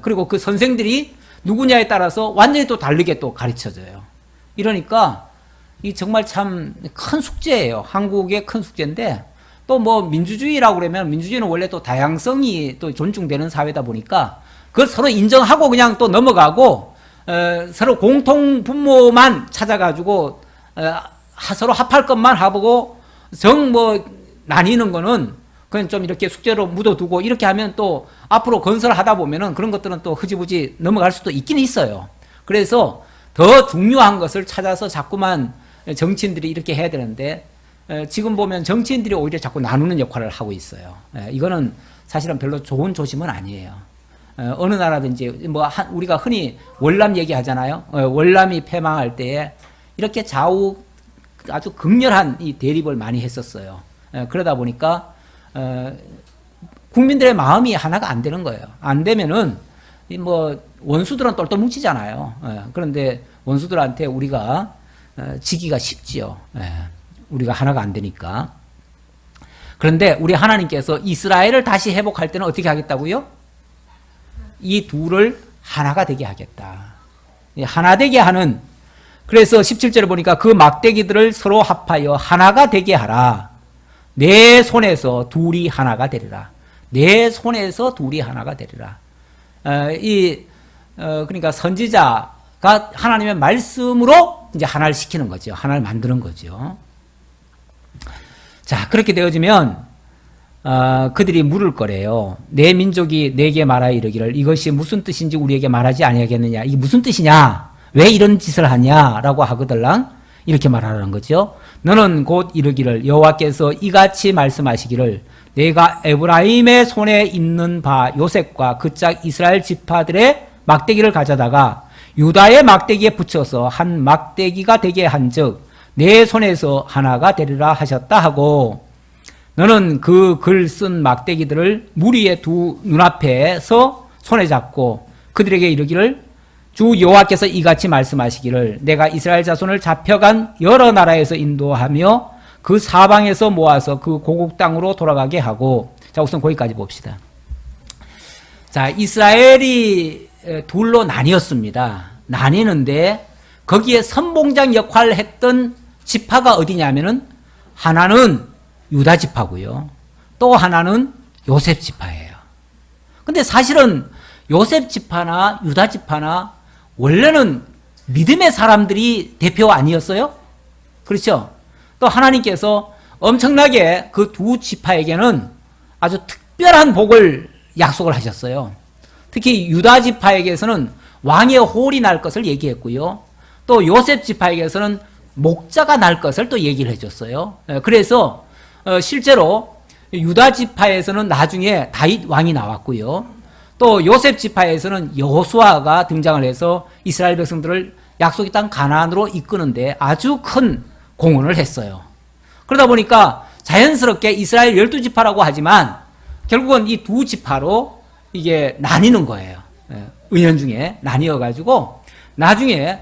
Speaker 1: 그리고 그 선생들이 누구냐에 따라서 완전히 또 다르게 또 가르쳐져요. 이러니까 이 정말 참 큰 숙제예요. 한국의 큰 숙제인데 또 뭐 민주주의라고 그러면 민주주의는 원래 또 다양성이 또 존중되는 사회다 보니까 그걸 서로 인정하고 그냥 또 넘어가고 서로 공통 분모만 찾아가지고 서로 합할 것만 하고 뭐 나뉘는 거는 그냥 좀 이렇게 숙제로 묻어두고 이렇게 하면 또 앞으로 건설하다 보면은 그런 것들은 또 흐지부지 넘어갈 수도 있긴 있어요. 그래서 더 중요한 것을 찾아서 자꾸만 정치인들이 이렇게 해야 되는데 지금 보면 정치인들이 오히려 자꾸 나누는 역할을 하고 있어요. 이거는 사실은 별로 좋은 조짐은 아니에요. 어느 나라든지 뭐 우리가 흔히 월남 얘기하잖아요. 월남이 패망할 때에 이렇게 좌우 아주 극렬한 이 대립을 많이 했었어요. 그러다 보니까 국민들의 마음이 하나가 안 되는 거예요. 안 되면은 뭐 원수들은 똘똘 뭉치잖아요. 그런데 원수들한테 우리가 지기가 쉽지요. 우리가 하나가 안 되니까. 그런데 우리 하나님께서 이스라엘을 다시 회복할 때는 어떻게 하겠다고요? 이 둘을 하나가 되게 하겠다. 하나 되게 하는, 그래서 17절에 보니까 그 막대기들을 서로 합하여 하나가 되게 하라. 내 손에서 둘이 하나가 되리라. 내 손에서 둘이 하나가 되리라. 그러니까 선지자가 하나님의 말씀으로 이제 하나를 시키는 거죠. 하나를 만드는 거죠. 자, 그렇게 되어지면 그들이 물을 거래요. 내 민족이 내게 말하여 이르기를 이것이 무슨 뜻인지 우리에게 말하지 아니하겠느냐. 이게 무슨 뜻이냐? 왜 이런 짓을 하냐라고 하거들랑 이렇게 말하라는 거죠. 너는 곧 이르기를 여호와께서 이같이 말씀하시기를 내가 에브라임의 손에 있는 바 요셉과 그 짝 이스라엘 지파들의 막대기를 가져다가 유다의 막대기에 붙여서 한 막대기가 되게 한즉 내 손에서 하나가 되리라 하셨다 하고 너는 그 글 쓴 막대기들을 무리의 두 눈앞에서 손에 잡고 그들에게 이르기를 주 여호와께서 이같이 말씀하시기를 내가 이스라엘 자손을 잡혀간 여러 나라에서 인도하며 그 사방에서 모아서 그 고국 땅으로 돌아가게 하고. 자, 우선 거기까지 봅시다. 자, 이스라엘이 둘로 나뉘었습니다. 나뉘는데 거기에 선봉장 역할을 했던 지파가 어디냐면은 하나는 유다 지파고요. 또 하나는 요셉 지파예요. 근데 사실은 요셉 지파나 유다 지파나 원래는 믿음의 사람들이 대표 아니었어요? 그렇죠? 또 하나님께서 엄청나게 그 두 지파에게는 아주 특별한 복을 약속을 하셨어요. 특히 유다 지파에게서는 왕의 홀이 날 것을 얘기했고요. 또 요셉 지파에게서는 목자가 날 것을 또 얘기를 해줬어요. 그래서 실제로 유다 지파에서는 나중에 다윗 왕이 나왔고요. 또 요셉 지파에서는 여호수아가 등장을 해서 이스라엘 백성들을 약속의 땅 가나안으로 이끄는데 아주 큰 공헌을 했어요. 그러다 보니까 자연스럽게 이스라엘 12지파라고 하지만 결국은 이 두 지파로 이게 나뉘는 거예요. 은연중에 나뉘어가지고 나중에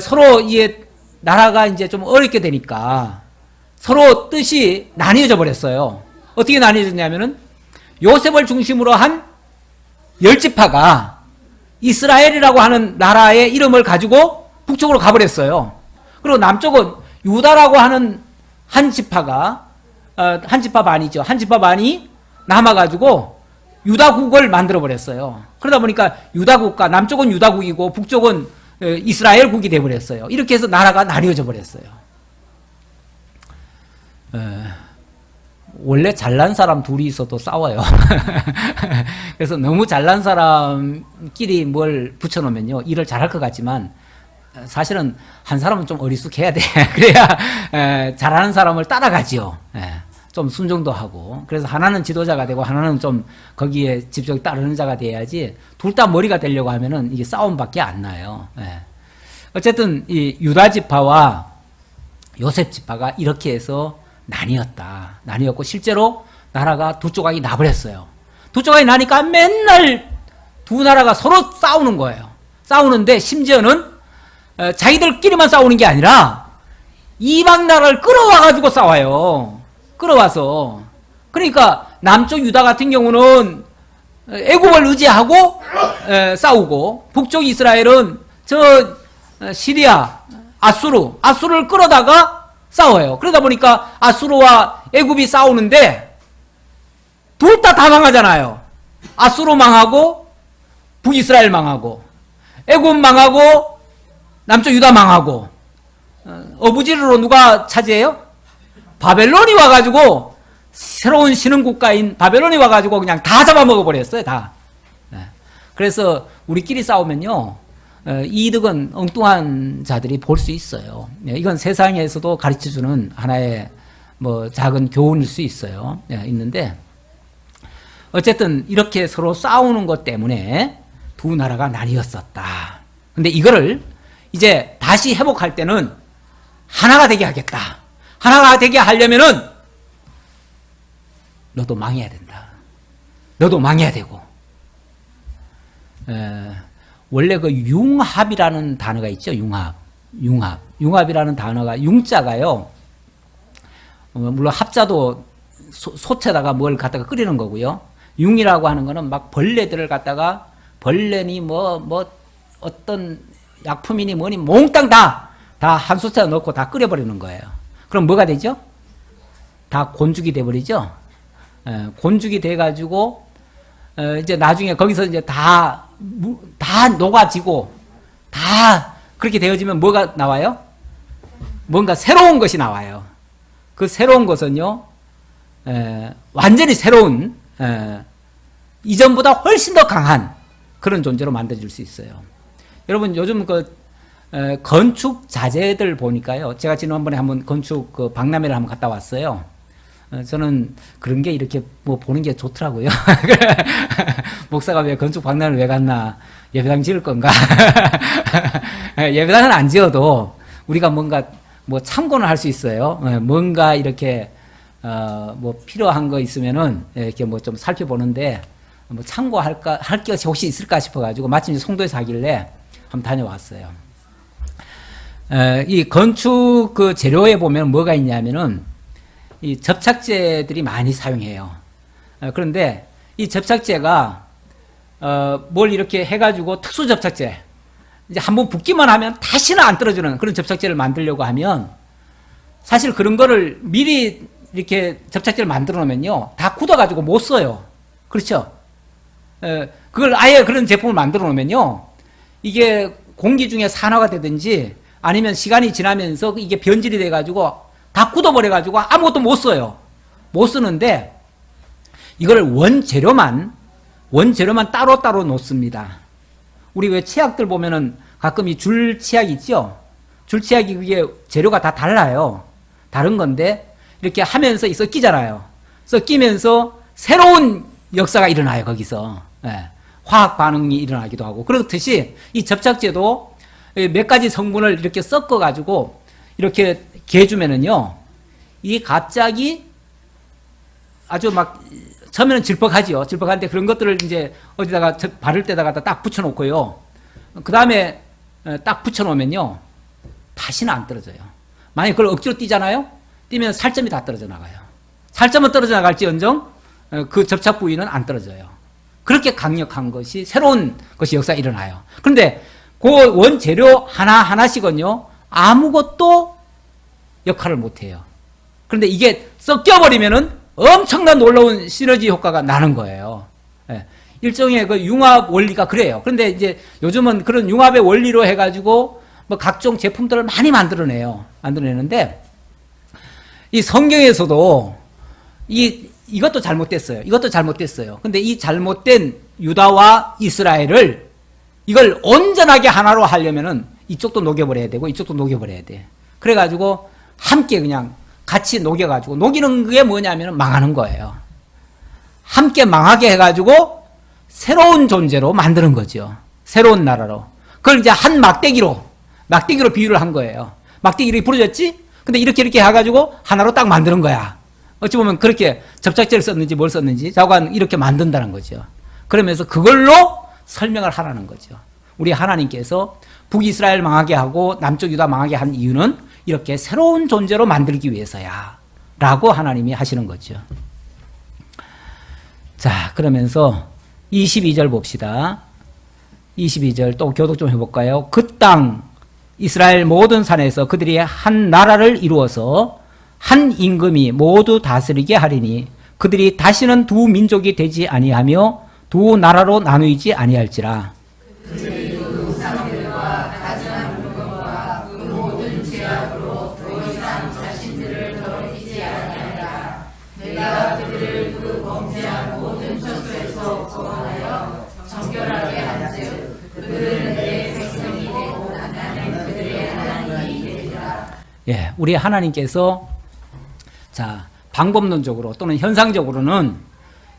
Speaker 1: 서로 이게 나라가 이제 좀 어렵게 되니까 서로 뜻이 나뉘어져 버렸어요. 어떻게 나뉘어졌냐면은 요셉을 중심으로 한 10지파가 이스라엘이라고 하는 나라의 이름을 가지고 북쪽으로 가버렸어요. 그리고 남쪽은 유다라고 하는 한 지파가 한 지파 반이죠. 한 지파 반이 남아가지고 유다국을 만들어 버렸어요. 그러다 보니까 유다국가 남쪽은 유다국이고 북쪽은 이스라엘국이 되어버렸어요. 이렇게 해서 나라가 나뉘어져 버렸어요. 원래 잘난 사람 둘이 있어도 싸워요. 그래서 너무 잘난 사람끼리 뭘 붙여놓으면요 일을 잘할 것 같지만 사실은 한 사람은 좀 어리숙해야 돼. 그래야 잘하는 사람을 따라가지요. 좀 순종도 하고. 그래서 하나는 지도자가 되고 하나는 좀 거기에 집중 따르는 자가 돼야지 둘 다 머리가 되려고 하면은 이게 싸움밖에 안 나요. 어쨌든 이 유다 지파와 요셉 지파가 이렇게 해서 나뉘었고 실제로 나라가 두 조각이 나버렸어요. 두 조각이 나니까 맨날 두 나라가 서로 싸우는 거예요. 싸우는데 심지어는 자기들끼리만 싸우는 게 아니라 이방 나라를 끌어와가지고 싸워요. 끌어와서. 그러니까 남쪽 유다 같은 경우는 애굽을 의지하고 싸우고 북쪽 이스라엘은 저 시리아, 아수르를 끌어다가 싸워요. 그러다 보니까 아수르와 애굽이 싸우는데 둘 다 망하잖아요. 아수르 망하고 북이스라엘 망하고 애굽 망하고 남쪽 유다 망하고 어부지리로 누가 차지해요? 바벨론이 와가지고 새로운 신흥국가인 바벨론이 와가지고 그냥 다 잡아먹어버렸어요. 다. 그래서 우리끼리 싸우면요 이득은 엉뚱한 자들이 볼 수 있어요. 이건 세상에서도 가르쳐주는 하나의 뭐 작은 교훈일 수 있어요. 있는데 어쨌든 이렇게 서로 싸우는 것 때문에 두 나라가 나뉘었었다. 근데 이거를 이제 다시 회복할 때는 하나가 되게 하겠다. 하나가 되게 하려면은 너도 망해야 된다. 너도 망해야 되고. 원래 그 융합이라는 단어가 있죠. 융합이라는 단어가 융자가요. 물론 합자도 소체다가 뭘 갖다가 끓이는 거고요. 융이라고 하는 거는 막 벌레들을 갖다가 벌레니 뭐 어떤 약품이니 뭐니 몽땅 다 한 솥에 넣고 다 끓여버리는 거예요. 그럼 뭐가 되죠? 다 곤죽이 돼버리죠. 곤죽이 돼가지고 이제 나중에 거기서 이제 다 녹아지고 다 그렇게 되어지면 뭐가 나와요? 뭔가 새로운 것이 나와요. 그 새로운 것은요, 완전히 새로운, 이전보다 훨씬 더 강한 그런 존재로 만들어줄 수 있어요. 여러분, 요즘 건축 자재들 보니까요, 제가 지난번에 한번 건축 박람회를 한번 갔다 왔어요. 저는 그런 게 이렇게 뭐 보는 게 좋더라고요. 목사가 왜 건축 박람회를 왜 갔나? 예배당 지을 건가? 예배당은 안 지어도 우리가 뭔가 뭐 참고는 할 수 있어요. 뭔가 이렇게 뭐 필요한 거 있으면은 이렇게 뭐 좀 살펴보는데 뭐 참고할 게 혹시 있을까 싶어가지고 마침 송도에서 하길래 한번 다녀왔어요. 이 건축 그 재료에 보면 뭐가 있냐면은 이 접착제들이 많이 사용해요. 그런데 이 접착제가 뭘 이렇게 해가지고 특수 접착제, 이제 한번 붓기만 하면 다시는 안 떨어지는 그런 접착제를 만들려고 하면 사실 그런 거를 미리 이렇게 접착제를 만들어 놓으면요 다 굳어가지고 못 써요. 그렇죠? 그걸 아예 그런 제품을 만들어 놓으면요 이게 공기 중에 산화가 되든지 아니면 시간이 지나면서 이게 변질이 돼가지고 다 굳어버려가지고 아무것도 못 써요. 못 쓰는데 이걸 원재료만 따로따로 놓습니다. 우리 왜 치약들 보면은 가끔 이 줄 치약 있죠? 줄 치약이 그게 재료가 다 달라요. 다른 건데 이렇게 하면서 섞이잖아요. 섞이면서 새로운 역사가 일어나요, 거기서. 화학 반응이 일어나기도 하고. 그렇듯이 이 접착제도 몇 가지 성분을 이렇게 섞어가지고 이렇게 개주면은요, 이게 갑자기 아주 막 처음에는 질퍽하지요. 질퍽한데 그런 것들을 이제 어디다가 바를 때다가 딱 붙여놓고요. 그 다음에 딱 붙여놓으면요, 다시는 안 떨어져요. 만약에 그걸 억지로 띄잖아요? 띄면 살점이 다 떨어져 나가요. 살점은 떨어져 나갈지언정 그 접착 부위는 안 떨어져요. 그렇게 강력한 것이, 새로운 것이 역사에 일어나요. 그런데 그 원재료 하나하나씩은요, 아무것도 역할을 못해요. 그런데 이게 섞여버리면은 엄청난 놀라운 시너지 효과가 나는 거예요. 예. 일종의 그 융합 원리가 그래요. 그런데 이제 요즘은 그런 융합의 원리로 해가지고 뭐 각종 제품들을 많이 만들어내는데, 이 성경에서도 이것도 잘못됐어요. 이것도 잘못됐어요. 근데 이 잘못된 유다와 이스라엘을, 이걸 온전하게 하나로 하려면은 이쪽도 녹여버려야 되고 이쪽도 녹여버려야 돼. 그래가지고 함께 그냥 같이 녹여가지고, 녹이는 게 뭐냐면 망하는 거예요. 함께 망하게 해가지고 새로운 존재로 만드는 거죠. 새로운 나라로. 그걸 이제 한 막대기로 비유를 한 거예요. 막대기를 부러졌지? 근데 이렇게 해가지고 하나로 딱 만드는 거야. 어찌 보면 그렇게 접착제를 썼는지 뭘 썼는지 자관 이렇게 만든다는 거죠. 그러면서 그걸로 설명을 하라는 거죠. 우리 하나님께서 북이스라엘 망하게 하고 남쪽 유다 망하게 한 이유는 이렇게 새로운 존재로 만들기 위해서야 라고 하나님이 하시는 거죠. 자, 그러면서 22절 봅시다. 22절 또 교독 좀 해볼까요? 그 땅 이스라엘 모든 산에서 그들이 한 나라를 이루어서 한 임금이 모두 다스리게 하리니 그들이 다시는 두 민족이 되지 아니하며 두 나라로 나누이지 아니할지라.
Speaker 2: 그들이 그 우상들과 가증한 물건과 그 모든 죄악으로 더 이상 자신들을 더럽히지 아니하리라. 내가 그들을 그 범죄한 모든 처소에서 구원하여 정결하게 한즉 그들은 내 백성이 되고 나는 그들의 하나님이 되리라.
Speaker 1: 예, 우리 하나님께서 자, 방법론적으로 또는 현상적으로는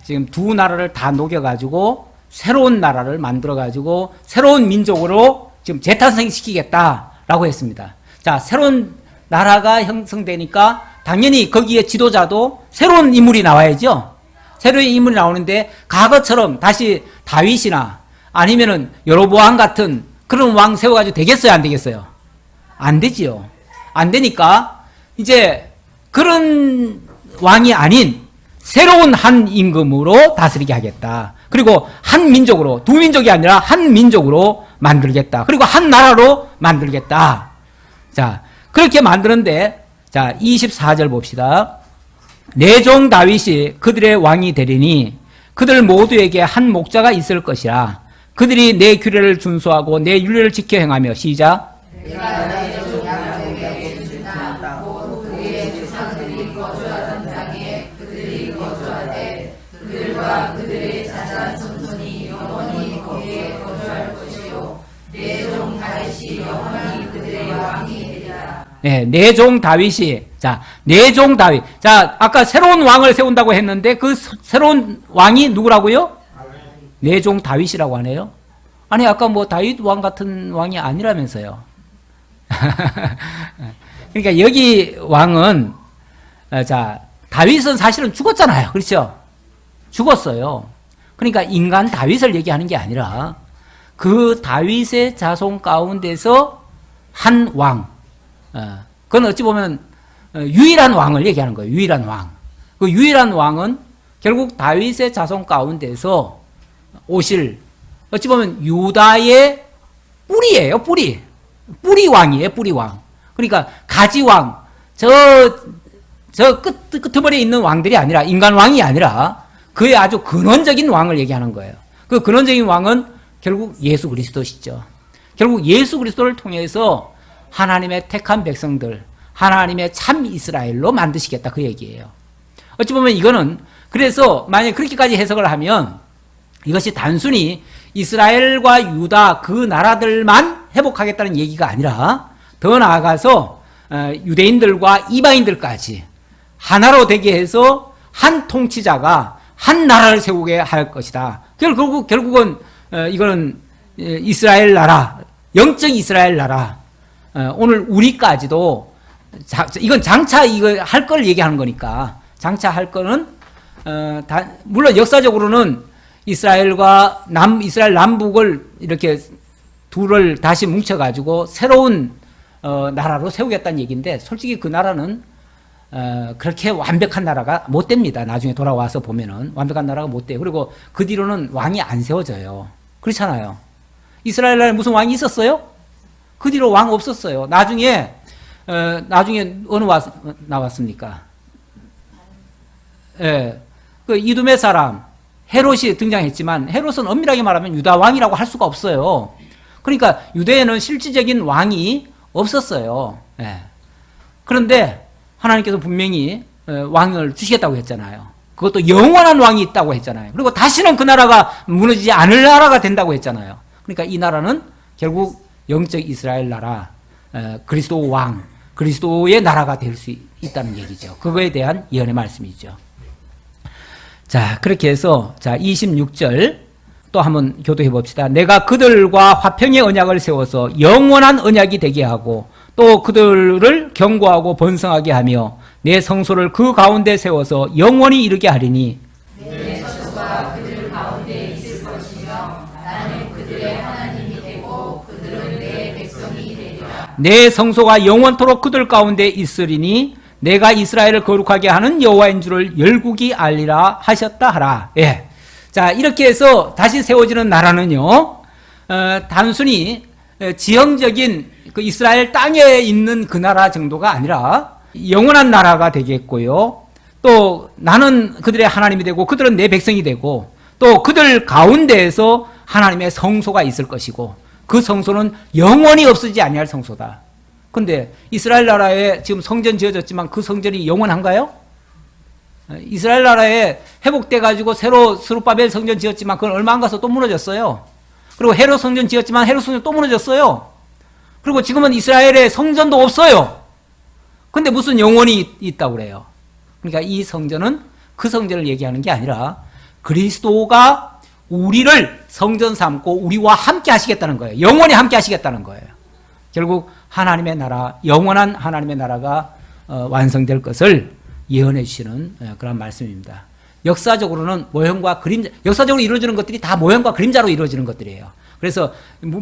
Speaker 1: 지금 두 나라를 다 녹여가지고 새로운 나라를 만들어가지고 새로운 민족으로 지금 재탄생시키겠다라고 했습니다. 자, 새로운 나라가 형성되니까 당연히 거기에 지도자도 새로운 인물이 나와야죠. 새로운 인물이 나오는데 과거처럼 다시 다윗이나 아니면은 여로보암 같은 그런 왕 세워가지고 되겠어요, 안 되겠어요? 안 되지요. 안 되니까 이제 그런 왕이 아닌 새로운 한 임금으로 다스리게 하겠다. 그리고 한 민족으로, 두 민족이 아니라 한 민족으로 만들겠다. 그리고 한 나라로 만들겠다. 자, 그렇게 만드는데, 자, 24절 봅시다. 내 종 다윗이 그들의 왕이 되리니 그들 모두에게 한 목자가 있을 것이라. 그들이 내 규례를 준수하고 내 율례를 지켜 행하며, 시작.
Speaker 2: 내가 내 종 야곱에게 주나 곧 그의 조상들이 거주하던 땅에 그들이 거주하되 그들과 그들의 자손 손손이 영원히 거기에 거주할 것이요 내 종 다윗이 영원히 그들의 왕이 되리라.
Speaker 1: 네, 내 종 다윗이, 자, 내 종 다윗. 자, 아까 새로운 왕을 세운다고 했는데 그 새로운 왕이 누구라고요? 내 종 다윗이라고 하네요. 아니, 아까 뭐 다윗 왕 같은 왕이 아니라면서요. 그러니까 여기 왕은, 자, 다윗은 사실은 죽었잖아요. 그렇죠? 죽었어요. 그러니까 인간 다윗을 얘기하는 게 아니라 그 다윗의 자손 가운데서 한 왕, 그건 어찌 보면 유일한 왕을 얘기하는 거예요. 유일한 왕. 그 유일한 왕은 결국 다윗의 자손 가운데서 오실, 어찌 보면 유다의 뿌리예요. 뿌리 왕이에요. 뿌리 왕. 그러니까 가지 왕, 저 끄트머리에 있는 왕들이 아니라, 인간 왕이 아니라 그의 아주 근원적인 왕을 얘기하는 거예요. 그 근원적인 왕은 결국 예수 그리스도시죠. 결국 예수 그리스도를 통해서 하나님의 택한 백성들, 하나님의 참 이스라엘로 만드시겠다, 그 얘기예요. 어찌 보면 이거는, 그래서 만약에 그렇게까지 해석을 하면 이것이 단순히 이스라엘과 유다 그 나라들만 회복하겠다는 얘기가 아니라 더 나아가서 유대인들과 이방인들까지 하나로 되게 해서 한 통치자가 한 나라를 세우게 할 것이다. 결국은 이거는 이스라엘 나라, 영적 이스라엘 나라, 오늘 우리까지도 이건 장차 이거 할 걸 얘기하는 거니까 장차 할 거는 물론 역사적으로는 이스라엘 남북을 이렇게 둘을 다시 뭉쳐가지고 새로운 나라로 세우겠다는 얘기인데 솔직히 그 나라는 그렇게 완벽한 나라가 못 됩니다. 나중에 돌아와서 보면은 완벽한 나라가 못 돼요. 그리고 그 뒤로는 왕이 안 세워져요. 그렇잖아요. 이스라엘 나라에 무슨 왕이 있었어요? 그 뒤로 왕 없었어요. 나중에 어느 나왔습니까? 예, 그 이두메 사람 헤롯이 등장했지만 헤롯은 엄밀하게 말하면 유다 왕이라고 할 수가 없어요. 그러니까 유대에는 실질적인 왕이 없었어요. 예. 그런데 하나님께서 분명히 왕을 주시겠다고 했잖아요. 그것도 영원한 왕이 있다고 했잖아요. 그리고 다시는 그 나라가 무너지지 않을 나라가 된다고 했잖아요. 그러니까 이 나라는 결국 영적 이스라엘 나라, 그리스도 왕, 그리스도의 나라가 될 수 있다는 얘기죠. 그거에 대한 예언의 말씀이죠. 자, 그렇게 해서, 자, 26절 또 한번 교도해 봅시다. 내가 그들과 화평의 언약을 세워서 영원한 언약이 되게 하고 또 그들을 견고하고 번성하게 하며 내 성소를 그 가운데 세워서 영원히 이르게 하리니
Speaker 2: 내 성소가 그들 가운데 있을 것이며 나는 그들의 하나님이 되고 그들은 내 백성이 되리라.
Speaker 1: 내 성소가 영원토록 그들 가운데 있으리니 내가 이스라엘을 거룩하게 하는 여호와인 줄을 열국이 알리라 하셨다 하라. 예. 자, 이렇게 해서 다시 세워지는 나라는요, 단순히 지형적인 그 이스라엘 땅에 있는 그 나라 정도가 아니라 영원한 나라가 되겠고요. 또 나는 그들의 하나님이 되고 그들은 내 백성이 되고 또 그들 가운데에서 하나님의 성소가 있을 것이고 그 성소는 영원히 없어지지 아니할 성소다. 근데 이스라엘 나라에 지금 성전 지어졌지만 그 성전이 영원한가요? 이스라엘 나라에 회복돼 가지고 새로 스룹바벨 성전 지었지만 그건 얼마 안 가서 또 무너졌어요. 그리고 헤롯 성전 지었지만 헤롯 성전 또 무너졌어요. 그리고 지금은 이스라엘에 성전도 없어요. 근데 무슨 영원히 있다고 그래요. 그러니까 이 성전은 그 성전을 얘기하는 게 아니라 그리스도가 우리를 성전 삼고 우리와 함께 하시겠다는 거예요. 영원히 함께 하시겠다는 거예요. 결국 하나님의 나라, 영원한 하나님의 나라가 완성될 것을 예언해 주시는 그런 말씀입니다. 역사적으로는 모형과 그림자, 역사적으로 이루어지는 것들이 다 모형과 그림자로 이루어지는 것들이에요. 그래서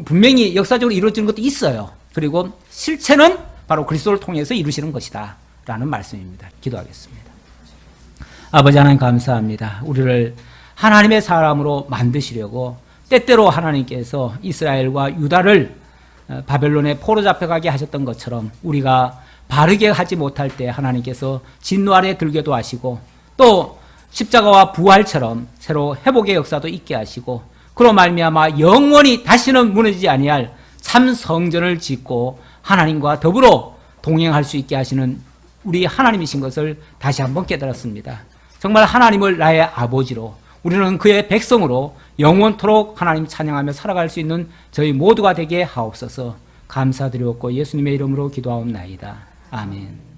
Speaker 1: 분명히 역사적으로 이루어지는 것도 있어요. 그리고 실체는 바로 그리스도를 통해서 이루시는 것이다 라는 말씀입니다. 기도하겠습니다. 아버지 하나님 감사합니다. 우리를 하나님의 사람으로 만드시려고 때때로 하나님께서 이스라엘과 유다를 바벨론에 포로 잡혀가게 하셨던 것처럼 우리가 바르게 하지 못할 때 하나님께서 진노 아래 들게도 하시고 또 십자가와 부활처럼 새로 회복의 역사도 있게 하시고 그로 말미암아 영원히 다시는 무너지지 아니할 참 성전을 짓고 하나님과 더불어 동행할 수 있게 하시는 우리 하나님이신 것을 다시 한번 깨달았습니다. 정말 하나님을 나의 아버지로 우리는 그의 백성으로 영원토록 하나님 찬양하며 살아갈 수 있는 저희 모두가 되게 하옵소서. 감사드리옵고 예수님의 이름으로 기도하옵나이다. 아멘.